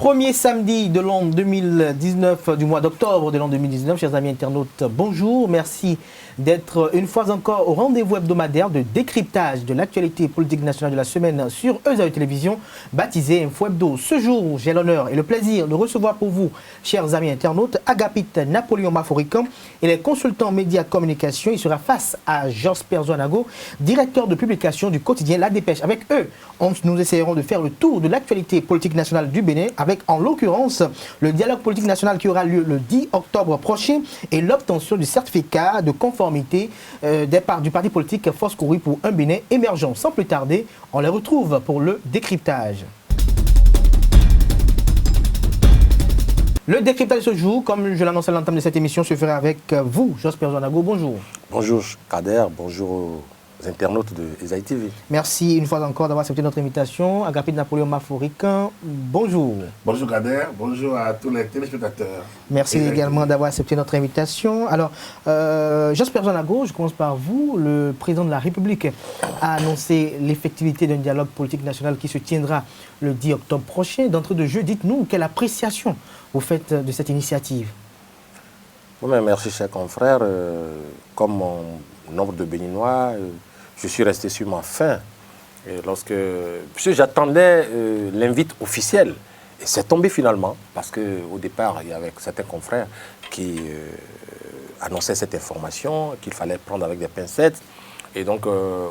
Premier samedi de l'an 2019, du mois d'octobre de l'an 2019, chers amis internautes, bonjour. Merci d'être une fois encore au rendez-vous hebdomadaire de décryptage de l'actualité politique nationale de la semaine sur ESAE Télévision, baptisé Info Hebdo. Ce jour, j'ai l'honneur et le plaisir de recevoir pour vous, chers amis internautes, Agapit Napoléon Maforican et les consultants médias communication. Il sera face à Jasper Zoanago, directeur de publication du quotidien La Dépêche. Avec eux, nous essayerons de faire le tour de l'actualité politique nationale du Bénin, avec en l'occurrence le dialogue politique national qui aura lieu le 10 octobre prochain et l'obtention du certificat de conformité du parti politique Force Kouri pour un Bénin émergent. Sans plus tarder, on les retrouve pour le décryptage. Le décryptage de ce jour, comme je l'annonçais à l'entame de cette émission, se fera avec vous, Jasper Zoanago. Bonjour. Bonjour Kader, bonjour aux internautes de ESAE TV. Merci une fois encore d'avoir accepté notre invitation. Agapit Napoléon Maforican, bonjour. Bonjour Kader, bonjour à tous les téléspectateurs. Merci également d'avoir accepté notre invitation. Alors, Jasper Zoanago, je commence par vous. Le président de la République a annoncé l'effectivité d'un dialogue politique national qui se tiendra le 10 octobre prochain. D'entrée de jeu, dites-nous quelle appréciation vous faites de cette initiative. Merci chers confrères. Comme mon nombre de Béninois, je suis resté sur ma faim. Puisque j'attendais l'invite officielle. Et c'est tombé finalement, parce qu'au départ, il y avait certains confrères qui annonçaient cette information, qu'il fallait prendre avec des pincettes. Et donc,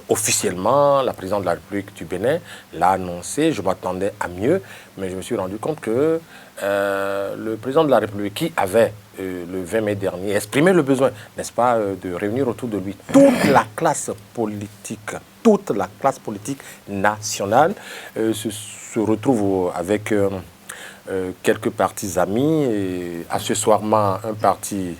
officiellement, la présidente de la République du Bénin l'a annoncé. Je m'attendais à mieux, mais je me suis rendu compte que le président de la République, qui avait, le 20 mai dernier, exprimé le besoin, n'est-ce pas, de réunir autour de lui toute la classe politique nationale, se retrouve avec quelques partis amis, et accessoirement un parti...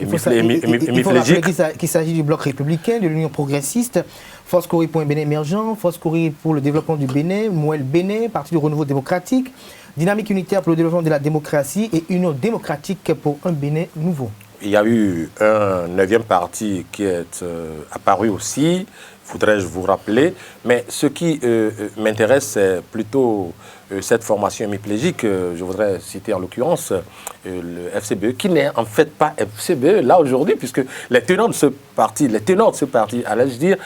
Il faut rappeler qu'il s'agit du bloc républicain, de l'Union progressiste, Force Kouri pour un Bénin émergent, Force Kouri pour le développement du Bénin, Mouel Bénin, Parti du renouveau démocratique, Dynamique unitaire pour le développement de la démocratie et Union démocratique pour un Bénin nouveau. Il y a eu un 9e parti qui est apparu aussi, voudrais-je vous rappeler, mais ce qui m'intéresse, c'est plutôt cette formation hémiplégique. Je voudrais citer en l'occurrence le FCBE, qui n'est en fait pas FCBE là aujourd'hui, puisque les tenants de ce parti, allais-je dire,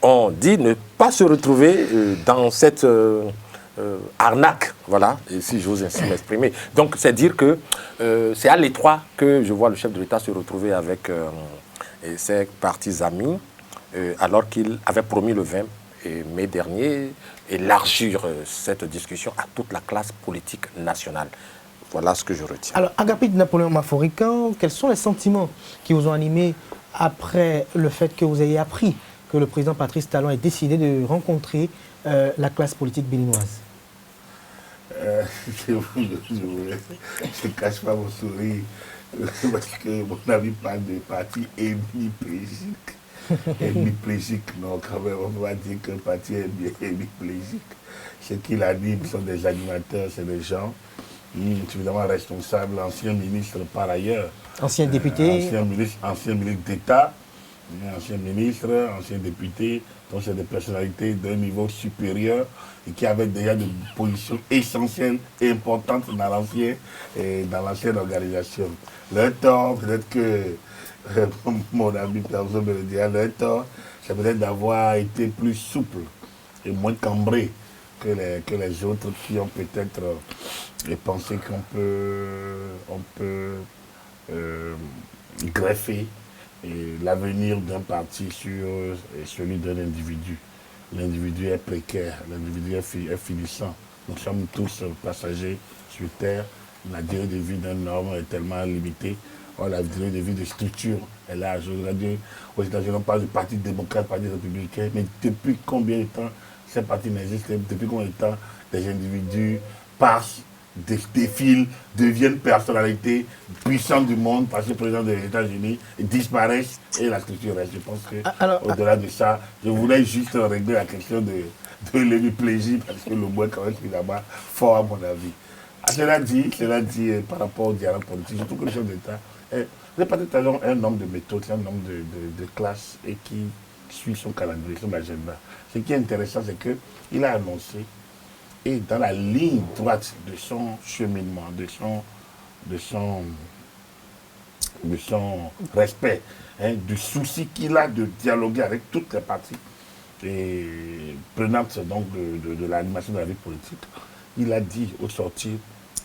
ont dit ne pas se retrouver dans cette arnaque, voilà, et si j'ose ainsi m'exprimer. Donc c'est dire que c'est à l'étroit que je vois le chef de l'État se retrouver avec ses partis amis, alors qu'il avait promis le 20 mai dernier élargir cette discussion à toute la classe politique nationale. Voilà ce que je retiens. Alors, Agapit Napoléon Maforican, quels sont les sentiments qui vous ont animé après le fait que vous ayez appris que le président Patrice Talon ait décidé de rencontrer la classe politique béninoise? Je ne cache pas mon sourire parce que mon ami parle de parti hémiplégique. Hémiplégique, non, quand même, on va dire que le parti est hémiplégique. Ce qu'il anime sont des animateurs, c'est des gens évidemment responsables, anciens ministres par ailleurs. Anciens députés. Anciens ministres d'État, anciens ministres, anciens députés. Donc c'est des personnalités d'un niveau supérieur et qui avaient déjà des positions essentielles et importantes dans l'ancienne organisation. Le temps, peut-être que mon ami personne me le dira, le temps, c'est peut-être d'avoir été plus souple et moins cambré que les autres qui ont peut-être pensé qu'on peut greffer l'avenir d'un parti sur celui d'un individu. L'individu est précaire, l'individu est finissant. Nous sommes tous passagers sur Terre. La durée de vie d'un homme est tellement limitée. Or, la durée de vie de structure est large. Aux États-Unis, on parle de parti démocrate, parti républicain, mais depuis combien de temps ces partis n'existent? Depuis combien de temps des individus passent, défilent, deviennent personnalités puissantes du monde, passent le président des États-Unis, disparaissent et la structure reste. Je pense qu'au-delà de ça, je voulais juste régler la question de l'hémiplégie parce que le mot est quand même évidemment fort à mon avis. Cela dit, par rapport au dialogue politique, surtout que le chef d'État le parti Talon est un homme de méthode, c'est un homme de classe et qui suit son calendrier, son agenda. Ce qui est intéressant, c'est qu'il a annoncé et dans la ligne droite de son cheminement, de son respect, hein, du souci qu'il a de dialoguer avec toutes les parties et prenantes donc de l'animation de la vie politique, il a dit au sortir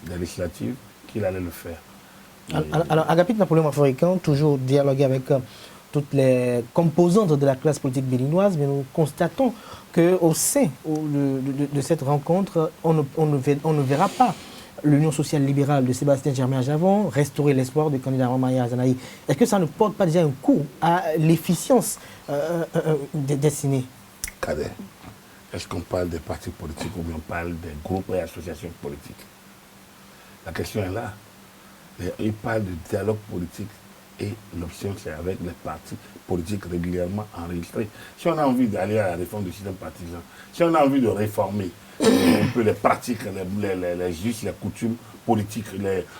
de la législative qu'il allait le faire. Alors, Agapit Napoléon Mafabrican, toujours dialoguer avec toutes les composantes de la classe politique béninoise, mais nous constatons qu'au sein de cette rencontre, on ne verra pas l'Union sociale libérale de Sébastien Germain-Javon restaurer l'espoir du candidat Romain Azanaï. Est-ce que ça ne porte pas déjà un coup à l'efficience destinée? Kader, est-ce qu'on parle des partis politiques ou bien on parle des groupes et associations politiques? La question est là. Il parle de dialogue politique et l'option c'est avec les partis politiques régulièrement enregistrés. Si on a envie d'aller à la réforme du système partisan, si on a envie de réformer un peu les pratiques, les justes, les coutumes politiques,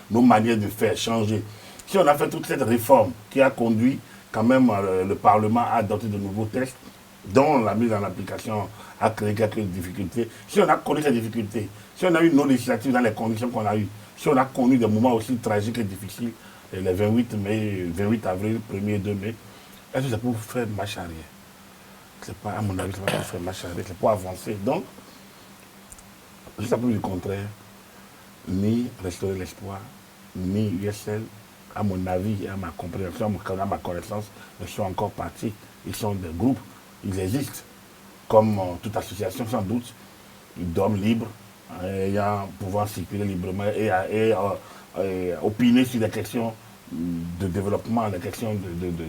nos manières de faire changer, si on a fait toute cette réforme qui a conduit quand même le Parlement à adopter de nouveaux textes, dont la mise en application a créé quelques difficultés, si on a connu ces difficultés, si on a eu nos législatives dans les conditions qu'on a eues, si on a connu des moments aussi tragiques et difficiles, les 28 avril, 1er et 2 mai, est-ce que c'est pour faire marche arrière? C'est pas, à mon avis, c'est pas pour faire marche arrière, c'est pour avancer. Donc, jusqu'à plus du contraire, ni restaurer l'espoir, ni USL, à mon avis et à ma compréhension, à ma connaissance, ne sont encore partis. Ils sont des groupes, ils existent, comme toute association sans doute, d'hommes libres, pouvant circuler librement et opiner sur des questions de développement, des questions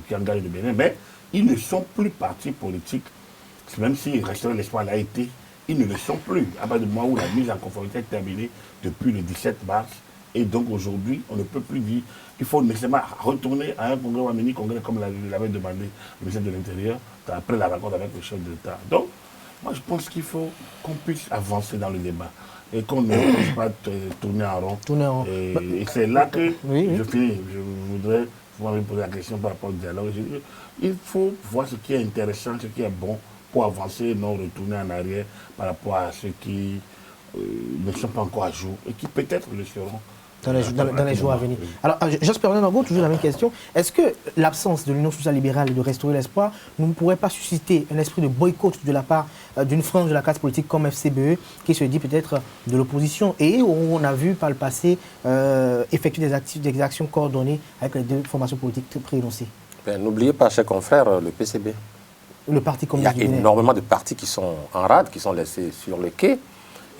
qui engagent le Bénin, mais ils ne sont plus partis politiques, même si restaurer l'espoir l'a été, ils ne le sont plus, à partir du moment où la mise en conformité est terminée depuis le 17 mars. Et donc aujourd'hui, on ne peut plus dire qu'il faut nécessairement retourner à un congrès ou un mini-congrès comme l'avait demandé le ministre de l'Intérieur après la rencontre avec le chef de l'État. Donc, moi je pense qu'il faut qu'on puisse avancer dans le débat et qu'on ne puisse pas tourner en rond. Et c'est là que je finis. Je voudrais vous poser la question par rapport au dialogue. Il faut voir ce qui est intéressant, ce qui est bon pour avancer, non retourner en arrière par rapport à ceux qui ne sont pas encore à jour et qui peut-être le seront dans les jours à venir. Alors, Jasper Nango, toujours la même question. Est-ce que l'absence de l'Union sociale libérale et de restaurer l'espoir ne pourrait pas susciter un esprit de boycott de la part d'une frange de la classe politique comme FCBE, qui se dit peut-être de l'opposition et où on a vu par le passé effectuer des actions coordonnées avec les deux formations politiques préénoncées? N'oubliez pas, chers confrères, le PCB. Le Parti communiste. Il y a énormément de partis qui sont en rade, qui sont laissés sur le quai.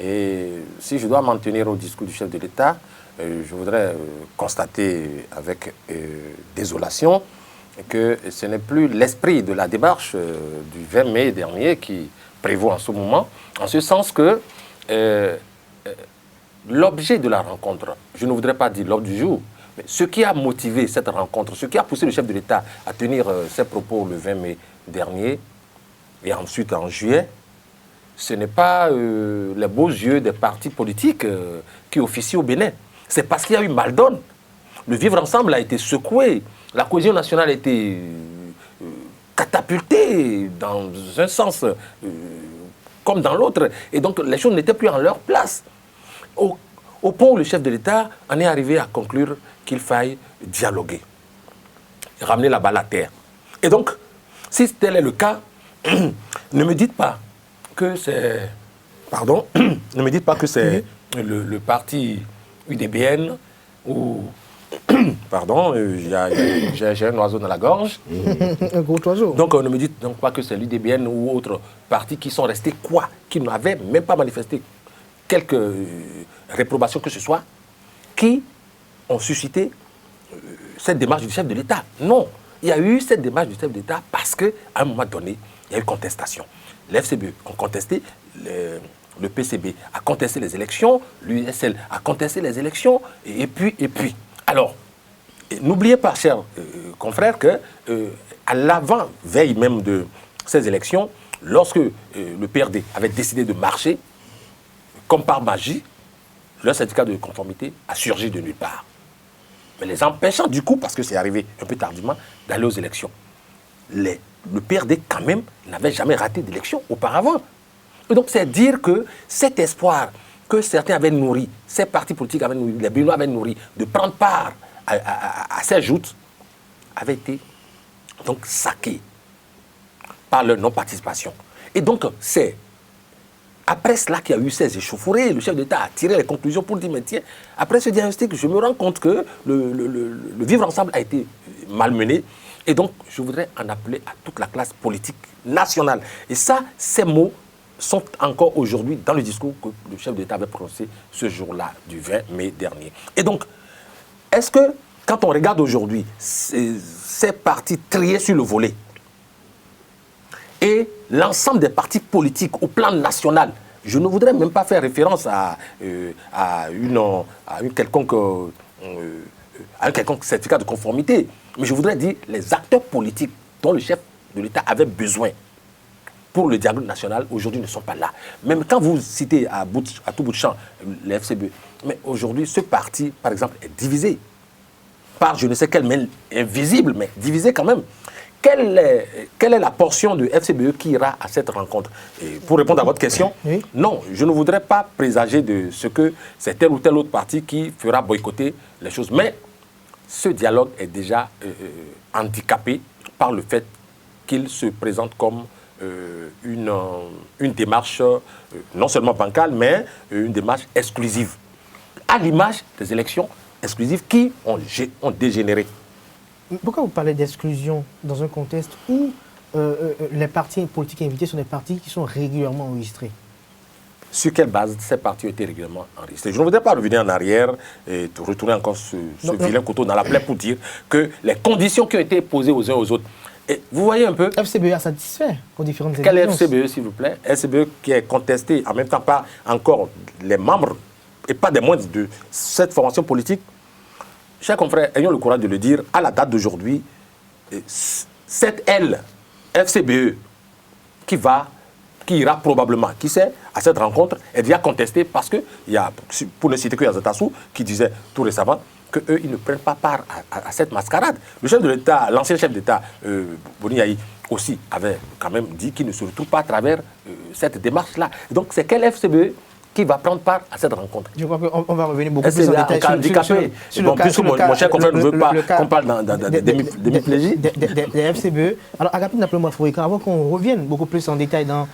Et si je dois m'en tenir au discours du chef de l'État, je voudrais constater avec désolation que ce n'est plus l'esprit de la démarche du 20 mai dernier qui prévaut en ce moment, en ce sens que l'objet de la rencontre, je ne voudrais pas dire l'ordre du jour, mais ce qui a motivé cette rencontre, ce qui a poussé le chef de l'État à tenir ses propos le 20 mai dernier et ensuite en juillet, ce n'est pas les beaux yeux des partis politiques qui officient au Bénin. C'est parce qu'il y a eu mal donne. Le vivre ensemble a été secoué. La cohésion nationale a été catapultée dans un sens comme dans l'autre. Et donc les choses n'étaient plus en leur place. Au point où le chef de l'État en est arrivé à conclure qu'il faille dialoguer, ramener la balle à terre. Et donc, si tel est le cas, ne me dites pas que c'est... Pardon, ne me dites pas que c'est le parti UDBN ou... Pardon, j'ai un oiseau dans la gorge. Un gros oiseau. Donc ne me dites donc pas que c'est l'UDBN ou autres partis qui sont restés quoi, qui n'avaient même pas manifesté quelques réprobations que ce soit, qui ont suscité cette démarche du chef de l'État. Non, il y a eu cette démarche du chef de l'État parce qu'à un moment donné, il y a eu contestation. L'FCBE a contesté, le PCB a contesté les élections, l'USL a contesté les élections, et puis. Alors, n'oubliez pas, chers confrères, qu'à l'avant-veille même de ces élections, lorsque le PRD avait décidé de marcher, comme par magie, leur syndicat de conformité a surgi de nulle part. Mais les empêchant du coup, parce que c'est arrivé un peu tardivement, d'aller aux élections. Le PRD, quand même, n'avait jamais raté d'élection auparavant. Et donc, c'est dire que cet espoir que certains avaient nourri, ces partis politiques avaient nourri, les Béninois avaient nourri, de prendre part à ces joutes, avait été donc saqué par leur non-participation. Et donc, c'est après cela qu'il y a eu ces échauffourées, le chef d'État a tiré les conclusions pour dire, mais tiens, après ce diagnostic, je me rends compte que le vivre ensemble a été malmené. Et donc, je voudrais en appeler à toute la classe politique nationale. Et ça, ces mots sont encore aujourd'hui dans le discours que le chef d'État avait prononcé ce jour-là, du 20 mai dernier. Et donc, est-ce que, quand on regarde aujourd'hui ces partis triés sur le volet, et l'ensemble des partis politiques au plan national, je ne voudrais même pas faire référence à un quelconque certificat de conformité, mais je voudrais dire les acteurs politiques dont le chef de l'État avait besoin pour le dialogue national, aujourd'hui ne sont pas là. Même quand vous citez à tout bout de champ les FCBE, mais aujourd'hui ce parti, par exemple, est divisé par je ne sais quelle main invisible, mais divisé quand même. Quelle est la portion de FCBE qui ira à cette rencontre? Et pour répondre à votre question, oui. Non, je ne voudrais pas présager de ce que c'est tel ou tel autre parti qui fera boycotter les choses. Mais ce dialogue est déjà handicapé par le fait qu'il se présente comme une démarche non seulement bancale, mais une démarche exclusive, à l'image des élections exclusives qui ont dégénéré. Pourquoi vous parlez d'exclusion dans un contexte où les partis politiques invités sont des partis qui sont régulièrement enregistrés? Sur quelle base ces partis ont été régulièrement enregistrés? Je ne voudrais pas revenir en arrière et retourner encore ce vilain couteau dans la plaie pour dire que les conditions qui ont été posées aux uns aux autres. Et vous voyez un peu... FCBE a satisfait aux différentes Quel est FCBE, s'il vous plaît? FCBE qui est contesté, en même temps pas encore les membres, et pas des moindres de cette formation politique. Chers confrères, ayons le courage de le dire, à la date d'aujourd'hui, cette FCBE qui ira probablement, qui sait, à cette rencontre, est déjà contestée parce qu'il y a, pour ne citer que Yazatassou, qui disait tout récemment qu'eux, ils ne prennent pas part à cette mascarade. Le chef de l'État, l'ancien chef d'État, Boni Yahi, aussi avait quand même dit qu'il ne se retrouve pas à travers cette démarche-là. Donc c'est quel FCBE qui va prendre part à cette rencontre? Je crois qu'on va revenir beaucoup plus en détail sur le cas. Puisque mon cher confrère ne veut pas qu'on parle d'hémiplégie. Des FCBE. Alors, Agapine Naplemouaf Fourika, avant qu'on revienne beaucoup plus en détail en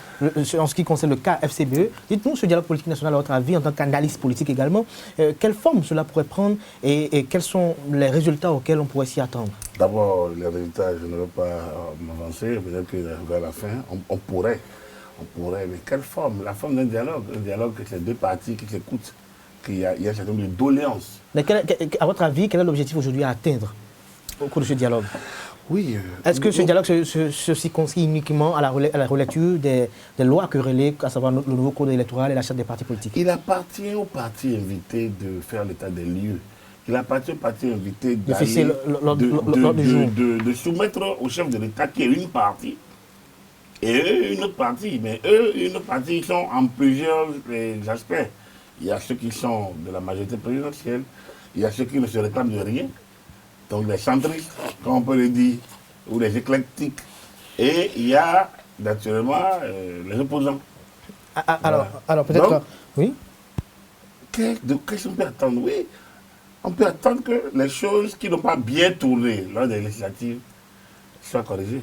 ce qui concerne le cas FCBE, dites-nous, ce dialogue politique national, à votre avis, en tant qu'analyste politique également, quelle forme cela pourrait prendre et quels sont les résultats auxquels on pourrait s'y attendre? D'abord, les résultats, je ne veux pas m'avancer, peut-être que vers la fin, on pourrait, mais quelle forme? La forme d'un dialogue. Un dialogue que c'est deux parties qui s'écoutent, qu'il y a un certain nombre de doléances. Mais à votre avis, quel est l'objectif aujourd'hui à atteindre au cours de ce dialogue? Oui. Est-ce que ce dialogue se circonscrit uniquement à la relecture des lois querellées, à savoir le nouveau code électoral et la charte des partis politiques? Il appartient aux partis invités de faire l'état des lieux. Il appartient aux partis invités de soumettre au chef de l'État qui est une partie. Et eux, une autre partie. Mais eux, une autre partie, ils sont en plusieurs aspects. Il y a ceux qui sont de la majorité présidentielle, il y a ceux qui ne se réclament de rien, donc les centristes, comme on peut le dire, ou les éclectiques. Et il y a naturellement les opposants. Alors peut-être... Oui. Qu'est-ce qu'on peut attendre? Oui, on peut attendre que les choses qui n'ont pas bien tourné lors des législatives soient corrigées.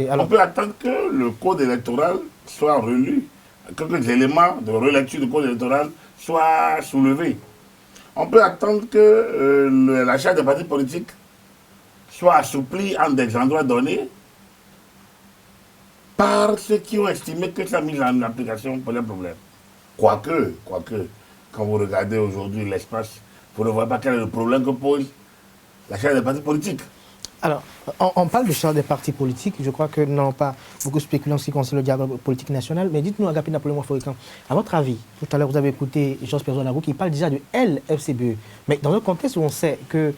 Alors, on peut attendre que le code électoral soit relu, que les éléments de relecture du code électoral soient soulevés. On peut attendre que la charte des partis politiques soit assouplie en des endroits donnés par ceux qui ont estimé que sa mise en application posait problème. Quoique, quand vous regardez aujourd'hui l'espace, vous ne voyez pas quel est le problème que pose la charte des partis politiques. Alors, on parle de charte des partis politiques. Je crois que nous n'allons pas beaucoup spéculer en ce qui concerne le dialogue politique national. Mais dites-nous, Agapine Naplemouaf Fourika, à votre avis, tout à l'heure vous avez écouté Georges Perzo-Narou qui parle déjà de LFCBE. Mais dans un contexte où on sait que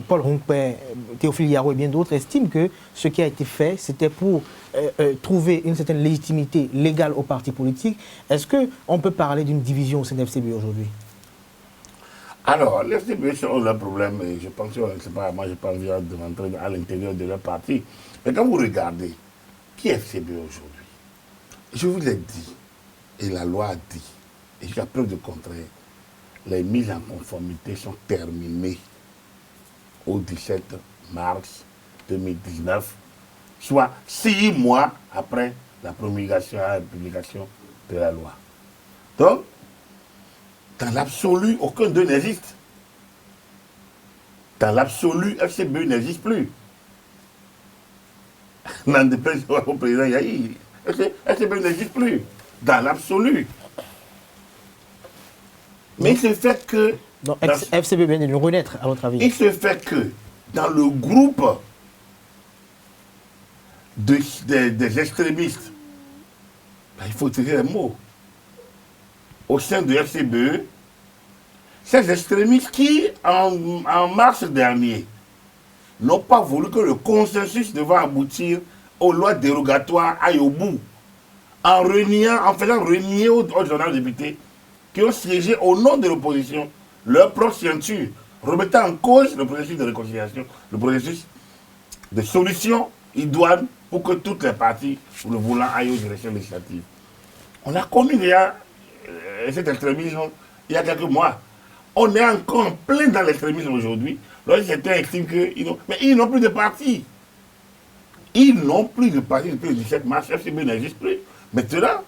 Paul Ronquet, Théophile Yaro et bien d'autres estiment que ce qui a été fait, c'était pour trouver une certaine légitimité légale aux partis politiques, est-ce qu'on peut parler d'une division au sein de l'FCBE aujourd'hui? Alors, les FCBE ont leur problème, et je pense que, moi je n'ai pas envie de rentrer à l'intérieur de leur parti. Mais quand vous regardez, qui est FCBE aujourd'hui? Je vous l'ai dit, et la loi a dit, et jusqu'à preuve de contraire, les mises en conformité sont terminées au 17 mars 2019, soit 6 mois après la promulgation et la publication de la loi. Donc, dans l'absolu, aucun d'eux n'existe. Dans l'absolu, FCBE n'existe plus. N'en déplaise au président Yahi, FCBE n'existe plus. Dans l'absolu. Mais il se fait que... Donc, FCBE vient de nous renaître, à votre avis? Il se fait que dans le groupe des extrémistes, ben, il faut tirer les mots, au sein de FCBE, ces extrémistes qui, en mars dernier, n'ont pas voulu que le consensus devant aboutir aux lois dérogatoires aille au bout, en faisant renier aux honorables députés qui ont siégé au nom de l'opposition leur propre ceinture, remettant en cause le processus de réconciliation, le processus de solution idoine pour que toutes les parties, le voulant, aillent aux élections législatives. On a connu déjà cet extrémisme il y a quelques mois. On est encore en plein dans l'extrémisme aujourd'hui. Lorsque certains estiment mais ils n'ont plus de parti. Ils n'ont plus de parti depuis le 17 mars. FCBE n'existe plus. Maintenant,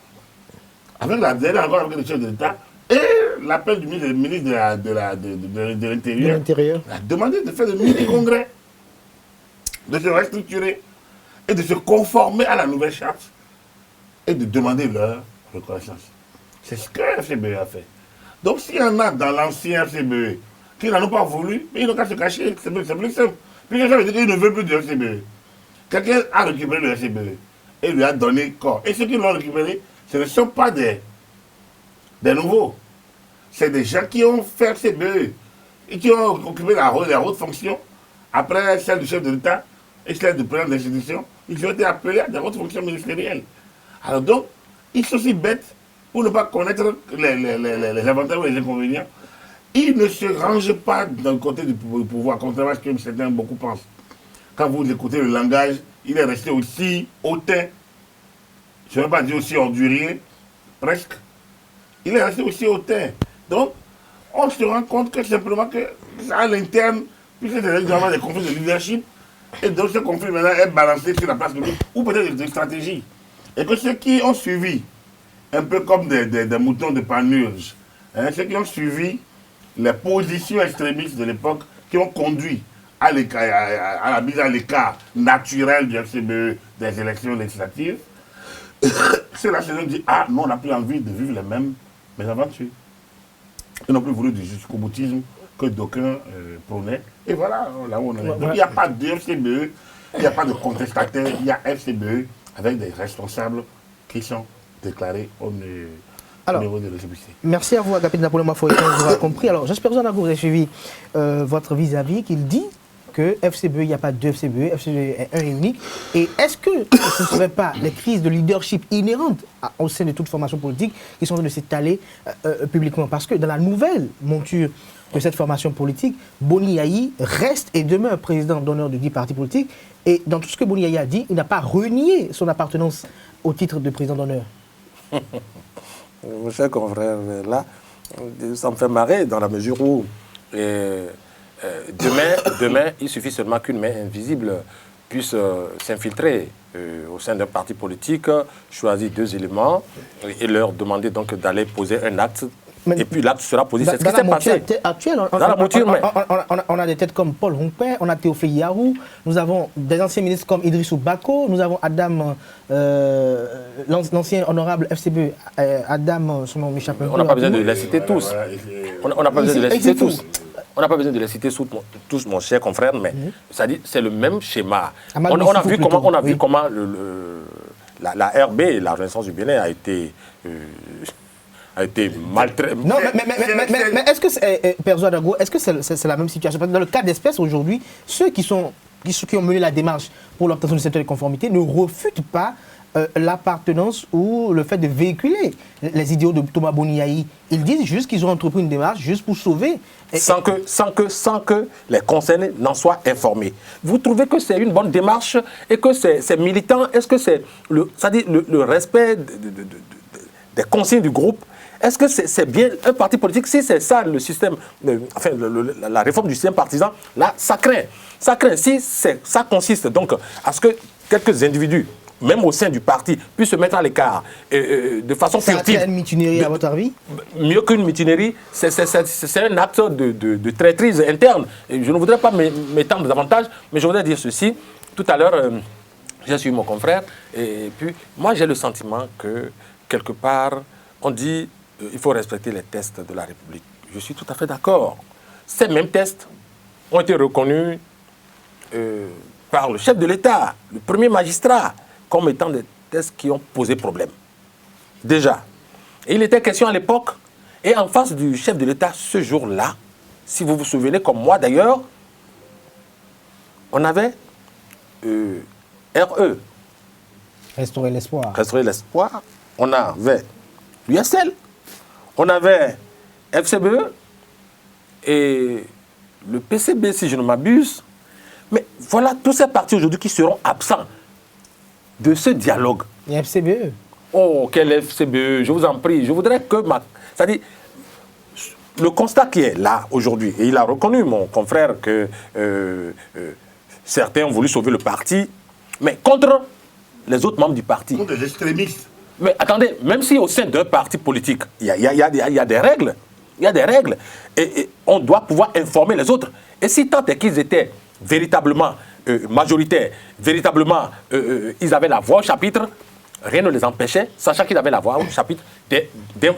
avec la dernière accord avec le chef de l'État et l'appel du ministre de l'Intérieur, a demandé de faire de mini-congrès, de se restructurer et de se conformer à la nouvelle charte et de demander leur reconnaissance. C'est ce que FCBE a fait. Donc s'il y en a dans l'ancien FCBE qui n'en ont pas voulu, ils n'ont qu'à se cacher, c'est plus simple. Puis ça veut dire qu'ils ne veulent plus du FCBE. Quelqu'un a récupéré le FCBE et lui a donné corps. Et ceux qui l'ont récupéré, ce ne sont pas des nouveaux. C'est des gens qui ont fait FCBE et qui ont occupé les hautes fonctions après celle du chef de l'État et celle du président de l'institution. Ils ont été appelés à des hautes fonctions ministérielles. Alors donc, ils sont aussi bêtes pour ne pas connaître les avantages ou les inconvénients. Ils ne se rangent pas d'un côté du pouvoir, contrairement à ce que certains beaucoup pensent. Quand vous écoutez le langage, il est resté aussi hautain. Je ne veux pas dire aussi ordurier, presque. Il est resté aussi hautain. Donc, on se rend compte que simplement que à l'interne, puisque c'est vraiment des conflits de leadership, et donc ce conflit maintenant est balancé sur la place publique, ou peut-être des stratégies. Et que ceux qui ont suivi, un peu comme des moutons de panurge, ceux qui ont suivi les positions extrémistes de l'époque, qui ont conduit à la mise à l'écart naturel du FCBE des élections législatives, ceux-là se sont dit, ah non, on n'a plus envie de vivre les mêmes mésaventures. Ils n'ont plus voulu du jusqu'au boutisme que d'aucuns prônaient. Et voilà, là où on en est. Donc il n'y a pas de FCBE, il n'y a pas de contestataires, il y a FCBE avec des responsables qui sont déclarés au niveau de l'EGPC. Merci à vous, Agapit Napoléon Mafoï, vous avez compris. Alors j'espère que vous avez suivi votre vis-à-vis qu'il dit que FCBE, il n'y a pas de FCBE, FCBE est un et unique. Et est-ce que ce ne serait pas les crises de leadership inhérentes au sein de toute formation politique qui sont en train de s'étaler publiquement? Parce que dans la nouvelle monture de cette formation politique, Boni Yahi reste et demeure président d'honneur de 10 partis politiques. Et dans tout ce que Boni Yahi a dit, il n'a pas renié son appartenance au titre de président d'honneur. Mon cher confrère, là, ça me fait marrer dans la mesure où demain, il suffit seulement qu'une main invisible puisse s'infiltrer au sein d'un parti politique, choisir 2 éléments et leur demander donc d'aller poser un acte. Mais et puis l'acte sera posé. C'est ce qui s'est passé. Actuelle, on a des têtes comme Paul Rompin, on a Théophile Yarou, nous avons des anciens ministres comme Idrissou Bako, nous avons Adam, l'ancien honorable FCBE, Adam, son nom m'échappe un peu. On n'a pas besoin de les citer tous. On n'a pas besoin de les citer tous. On n'a pas besoin de les citer tous, mon cher confrère, mais c'est le même schéma. On a vu comment la RB, la Renaissance du Bénin, a été maltraité. Non, mais est-ce que, Père Zouadago, est-ce que c'est la même situation? Parce que dans le cas d'espèce aujourd'hui, ceux qui ont mené la démarche pour l'obtention du certificat de conformité ne refutent pas l'appartenance ou le fait de véhiculer les idéaux de Thomas Boniaï. Ils disent juste qu'ils ont entrepris une démarche juste pour sauver. Sans que les concernés n'en soient informés. Vous trouvez que c'est une bonne démarche et que c'est militant? Est-ce que c'est le respect des consignes du groupe? Est-ce que c'est bien un parti politique? Si c'est ça le système, la réforme du système partisan, là, ça craint. Ça craint. Si ça consiste donc à ce que quelques individus, même au sein du parti, puissent se mettre à l'écart de façon furtive. C'est une mutinerie à votre avis? Mieux qu'une mutinerie, c'est un acte de traîtrise interne. Et je ne voudrais pas m'étendre davantage, mais je voudrais dire ceci. Tout à l'heure, j'ai suivi mon confrère, et puis moi j'ai le sentiment que, quelque part, on dit il faut respecter les tests de la République. Je suis tout à fait d'accord. Ces mêmes tests ont été reconnus par le chef de l'État, le premier magistrat, comme étant des tests qui ont posé problème. Déjà. Et il était question à l'époque, et en face du chef de l'État, ce jour-là, si vous vous souvenez, comme moi d'ailleurs, on avait RE. Restaurer l'espoir. Restaurer l'espoir. On avait l'USL, on avait FCBE et le PCB, si je ne m'abuse. Mais voilà tous ces partis aujourd'hui qui seront absents de ce dialogue. Il y a FCBE. Oh, quel FCBE, je vous en prie. Je voudrais que c'est-à-dire, le constat qui est là aujourd'hui, et il a reconnu, mon confrère, que certains ont voulu sauver le parti, mais contre les autres membres du parti. Contre les extrémistes. Mais attendez, même si au sein d'un parti politique, il y a des règles, il y a des règles, et on doit pouvoir informer les autres. Et si tant est qu'ils étaient véritablement majoritaires, véritablement ils avaient la voix au chapitre, rien ne les empêchait, sachant qu'ils avaient la voix au chapitre,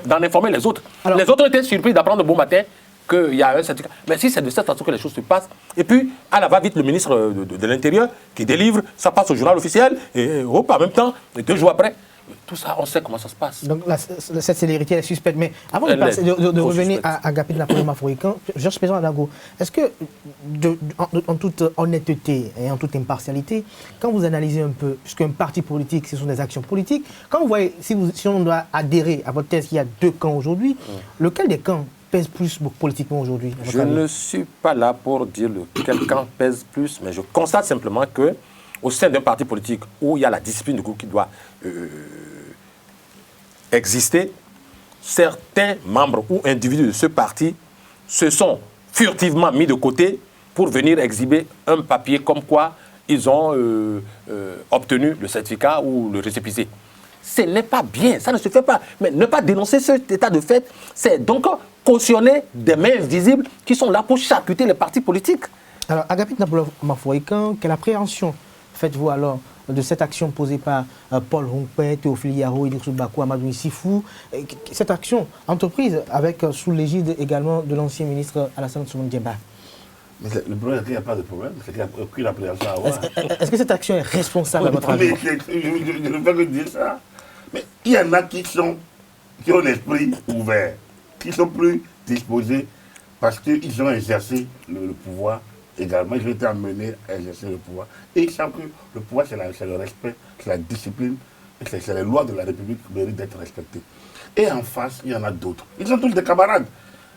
d'en informer les autres. Alors, les autres étaient surpris d'apprendre bon matin qu'il y a un syndicat. Mais si c'est de cette façon que les choses se passent, et puis à la va-vite, le ministre de l'Intérieur qui délivre, ça passe au journal officiel, et hop, en même temps, 2 jours après, tout ça, on sait comment ça se passe. Donc cette célérité est suspecte. Mais avant de revenir à Agapit Napoléon Mafoïkan, Georges Pézan-Adago, est-ce que, en toute honnêteté et en toute impartialité, quand vous analysez un peu, puisqu'un parti politique, ce sont des actions politiques, quand vous voyez, si on doit adhérer à votre thèse qu'il y a 2 camps aujourd'hui, lequel des camps pèse plus politiquement aujourd'hui? Je ne suis pas là pour dire lequel camp pèse plus, mais je constate simplement que au sein d'un parti politique où il y a la discipline du groupe qui doit exister, certains membres ou individus de ce parti se sont furtivement mis de côté pour venir exhiber un papier comme quoi ils ont obtenu le certificat ou le récépissé. Ce n'est pas bien, ça ne se fait pas. Mais ne pas dénoncer cet état de fait, c'est donc cautionner des mains invisibles qui sont là pour charcuter les partis politiques. Alors, Agapit Napoléon Mafoïkan, quelle appréhension faites-vous alors de cette action posée par Paul Hongpet, Théophile Yaro, Idrissou Bakou, Amadou Issifou, cette action entreprise avec sous l'égide également de l'ancien ministre Alassane Soumane Diemba? Mais le problème, c'est qu'il n'y a pas de problème, c'est qu'il n'y a aucune appréhension à avoir. Est-ce que cette action est responsable à votre avis? Je ne peux que dire ça. Mais il y en a qui ont l'esprit ouvert, qui sont plus disposés parce qu'ils ont exercé le pouvoir également. Ils ont été amenés à exercer le pouvoir. Et ils savent que le pouvoir, c'est le respect, c'est la discipline, c'est les lois de la République qui méritent d'être respectées. Et en face, il y en a d'autres. Ils sont tous des camarades.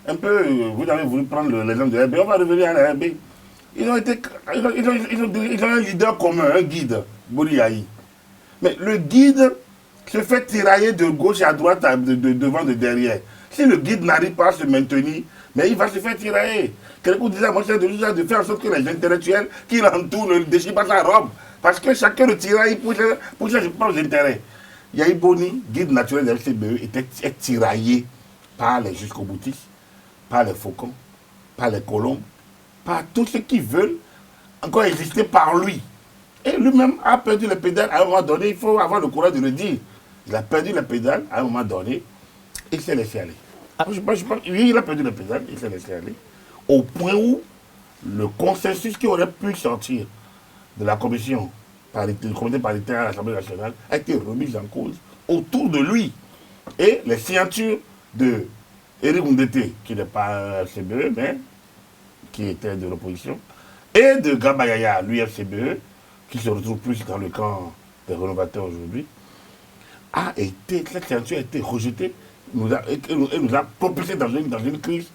Un peu, vous avez voulu prendre l'exemple de RB, on va revenir à RB. Ils ont un leader commun, un guide, Boliaï. Mais le guide se fait tirailler de gauche à droite, devant, de derrière. Si le guide n'arrive pas à se maintenir, mais il va se faire tirailler. Quelqu'un disait à mon chef de faire en sorte que les intellectuels qui l'entourent ne déchirent pas sa robe. Parce que chacun le tiraille pour ses propres intérêts. Yahi Boni, guide naturel de FCBE, est tiraillé par les jusqu'au boutistes, par les faucons, par les colombes, par tous ceux qui veulent encore exister par lui. Et lui-même a perdu les pédales à un moment donné, il faut avoir le courage de le dire. Il a perdu les pédales à un moment donné et il s'est laissé aller. Il a perdu les pédales, il s'est laissé aller. Au point où le consensus qui aurait pu sortir de la commission, le comité paritaire à l'Assemblée nationale, a été remis en cause autour de lui. Et les signatures de Éric Oundete, qui n'est pas FCBE, mais qui était de l'opposition, et de Gabayaya, lui FCBE, qui se retrouve plus dans le camp des rénovateurs aujourd'hui, cette censure a été rejetée, et nous a propulsé dans une crise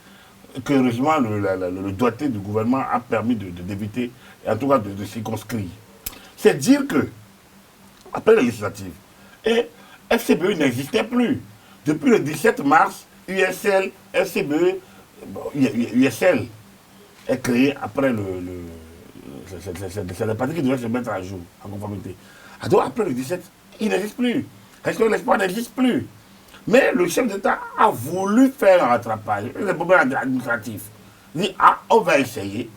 que heureusement le doigté du gouvernement a permis d'éviter, et en tout cas de circonscrire. C'est dire que, après les législatives, et FCBE n'existait plus. Depuis le 17 mars, USL, FCBE, USL est créé après c'est le parti qui devait se mettre à jour en conformité. Donc après le 17, il n'existe plus. Est-ce que l'espoir n'existe plus? Mais le chef d'État a voulu faire un rattrapage. Il y a des problèmes administratifs. Il dit, on va essayer.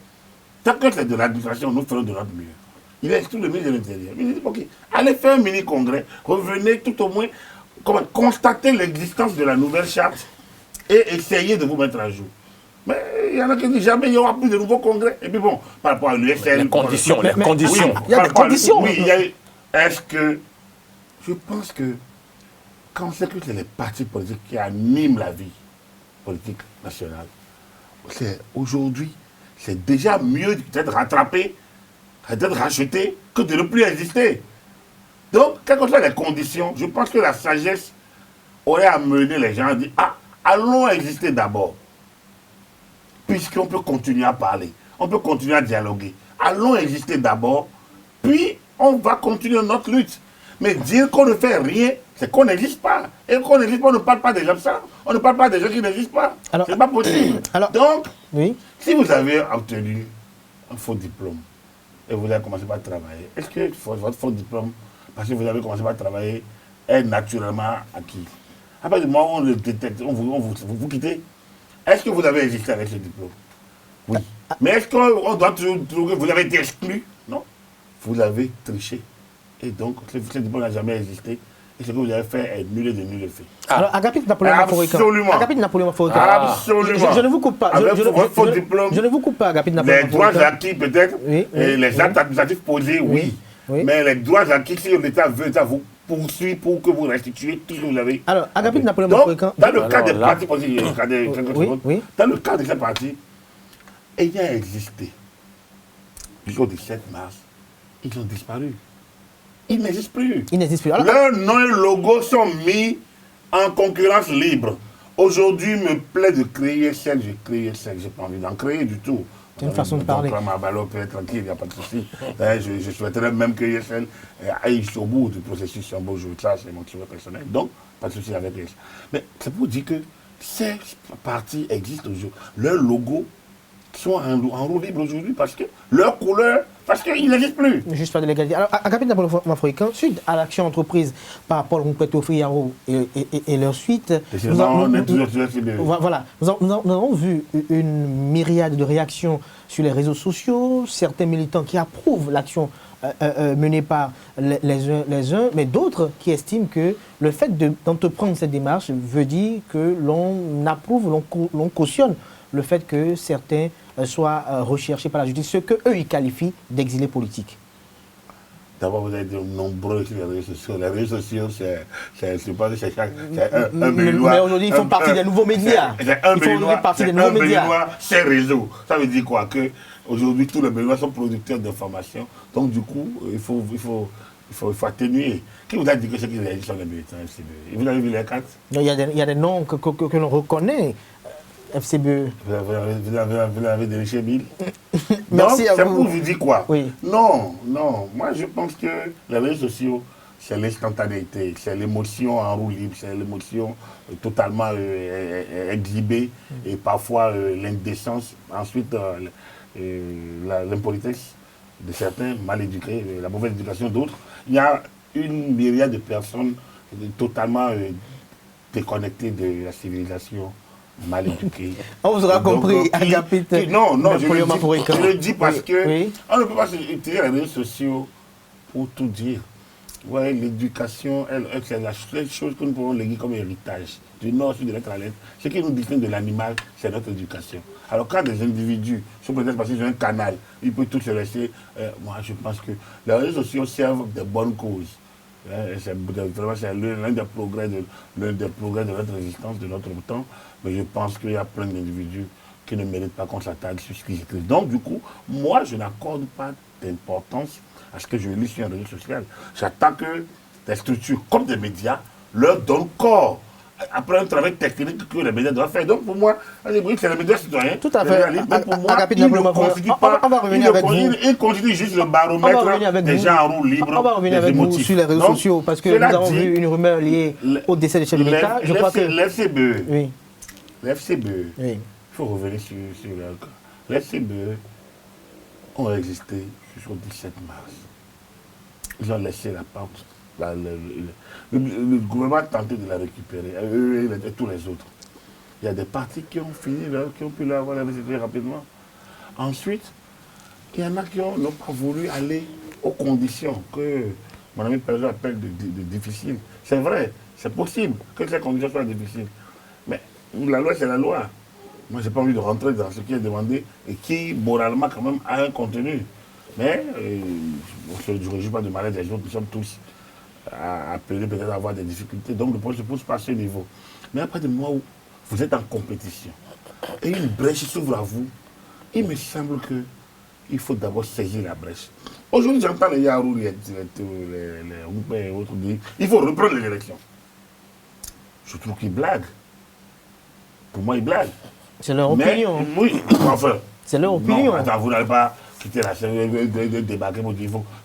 Tant que c'est de l'administration, nous ferons de notre mieux. Il a exclu le ministre de l'Intérieur. Il dit, ok, allez faire un mini-congrès, revenez tout au moins, constater l'existence de la nouvelle charte et essayer de vous mettre à jour. Mais il y en a qui disent jamais il n'y aura plus de nouveaux congrès. Et puis bon, par rapport à l'USL... Les conditions, il y a des conditions. Oui, il y a eu... Est-ce que... Je pense que quand on sait que c'est les partis politiques qui animent la vie politique nationale, aujourd'hui, c'est déjà mieux d'être rattrapé, d'être racheté, que de ne plus exister. Donc, quelles que soient les conditions, je pense que la sagesse aurait amené les gens à dire, allons exister d'abord. Puisqu'on peut continuer à parler, on peut continuer à dialoguer. Allons exister d'abord, puis on va continuer notre lutte. Mais dire qu'on ne fait rien, c'est qu'on n'existe pas. Et qu'on n'existe pas, on ne parle pas des gens ça. On ne parle pas des gens qui n'existent pas. Ce n'est pas possible. Donc, si vous avez obtenu un faux diplôme et vous avez commencé par travailler, est-ce que votre faux diplôme, parce que vous avez commencé par travailler, est naturellement acquis? À partir du moment où on le détecte, vous quittez, est-ce que vous avez existé avec ce diplôme? Oui. Mais est-ce qu'on doit toujours trouver que vous avez été exclu? Non. Vous avez triché. Et donc, ce diplôme n'a jamais existé. Et ce que vous avez fait est nul et de nul effet. Alors, Agapit Napoléon Mafourican. Absolument. Agapit Napoléon Mafourican. Absolument. Je ne vous coupe pas. Je ne vous coupe pas, Agapit Napoléon Mafourican. Les droits acquis, peut-être, et les actes administratifs posés, oui. Mais les droits acquis, si l'État veut, ça vous poursuit pour que vous restituiez tout ce que vous avez. Alors, Agapit Napoléon Mafourican. Dans le cas des partis politiques, dans le cas de ces partis, ayant existé jusqu'au 17 mars, ils ont disparu. Ils n'existent plus. Alors, leurs noms et logos sont mis en concurrence libre. Aujourd'hui, il me plaît de créer celle, je crée celle. Je n'ai pas envie d'en créer du tout. C'est une façon de parler. Ma ballon peut être tranquille, il n'y a pas de souci. Je souhaiterais même que YSL aille au bout du processus. C'est un beau jour, ça, c'est mon souhait personnel. Donc, pas de souci avec YSL. Mais c'est pour dire que ces partis existent aujourd'hui. Leurs logos sont en roue libre aujourd'hui parce que leur couleur, parce qu'ils n'existent plus. Juste pas de l'égalité. Alors, Agapit Napoléon Mafourican, suite à l'action entreprise par Paul Rumpeto Friaro et leur suite, nous avons vu une myriade de réactions sur les réseaux sociaux, certains militants qui approuvent l'action menée par les uns, mais d'autres qui estiment que le fait d'entreprendre cette démarche veut dire que l'on approuve, l'on cautionne le fait que certains soient recherchés par la justice, ce qu'eux ils qualifient d'exilés politiques. D'abord, vous avez de nombreux sur les réseaux sociaux. Les réseaux sociaux, c'est pas un Béninois. Mais aujourd'hui, ils font partie des nouveaux médias. Ils font partie des nouveaux médias. C'est réseau. Ça veut dire quoi? Que aujourd'hui, tous les Béninois sont producteurs d'informations. Donc, du coup, il faut atténuer. Qui vous a dit que ceux qui réagissent sont les militants FCBE? Vous avez vu les cartes? Il y a des noms que l'on reconnaît. FCBE. Vous l'avez déniché 1000. Merci à vous. C'est pour vous dire quoi? Oui. Non. Moi, je pense que les réseaux sociaux, c'est l'instantanéité, c'est l'émotion en roue libre, c'est l'émotion totalement exhibée et parfois l'indécence. Ensuite, l'impolitesse de certains, mal éduqués, la mauvaise éducation d'autres. Il y a une myriade de personnes totalement déconnectées de la civilisation. Mal éduqué. On vous aura compris, Agapit. Non, je le dis parce que on ne peut pas utiliser les réseaux sociaux pour tout dire. Ouais, l'éducation, c'est la seule chose que nous pouvons léguer comme héritage. Du nord, sud, de l'être à l'est. Ce qui nous distingue de l'animal, c'est notre éducation. Alors quand des individus sont peut-être passés sur un canal, ils peuvent tout se laisser. Moi, je pense que les réseaux sociaux servent de bonnes causes. C'est l'un des progrès de notre résistance, de notre temps. Mais je pense qu'il y a plein d'individus qui ne méritent pas qu'on s'attaque sur ce qu'ils écrivent. Donc, du coup, moi, je n'accorde pas d'importance à ce que je lis sur un réseau social. J'attends que des structures comme des médias leur donnent corps. Après un travail technique que les médias doivent faire. Donc pour moi, c'est les médias citoyens. Tout à fait. Donc pour moi, ils ne constituent pas. On va revenir avec vous. Ils constituent juste le baromètre des gens en roue libre. On va revenir avec vous sur les réseaux sociaux parce que nous avons vu une rumeur liée au décès de chef de l'État. Je crois que l'FCBE. oui. L'FCBE. Oui. Il faut revenir sur leur cas. l'FCBE ont existé jusqu'au 17 mars. Ils ont laissé la porte. Le gouvernement a tenté de la récupérer, eux et tous les autres. Il y a des partis qui ont fini, qui ont pu l'avoir récupéré rapidement. Ensuite, il y en a qui n'ont pas voulu aller aux conditions que mon ami Perzo appelle de difficiles. C'est vrai, c'est possible que ces conditions soient difficiles. Mais la loi, c'est la loi. Moi, je n'ai pas envie de rentrer dans ce qui est demandé et qui, moralement, quand même, a un contenu. Mais je ne réjouis pas de malheur des autres, nous sommes tous appelés peut-être à avoir des difficultés. Donc le problème ne se pose pas à ce niveau. Mais à partir du moment où vous êtes en compétition et une brèche s'ouvre à vous, il me semble qu'il faut d'abord saisir la brèche. Aujourd'hui, j'entends les Yarou, les et autres dire il faut reprendre les élections. Je trouve qu'ils blaguent. Pour moi, ils blaguent. C'est leur opinion. Oui, enfin. C'est leur opinion. Non, attends, vous n'allez pas quitter la scène de débarquer.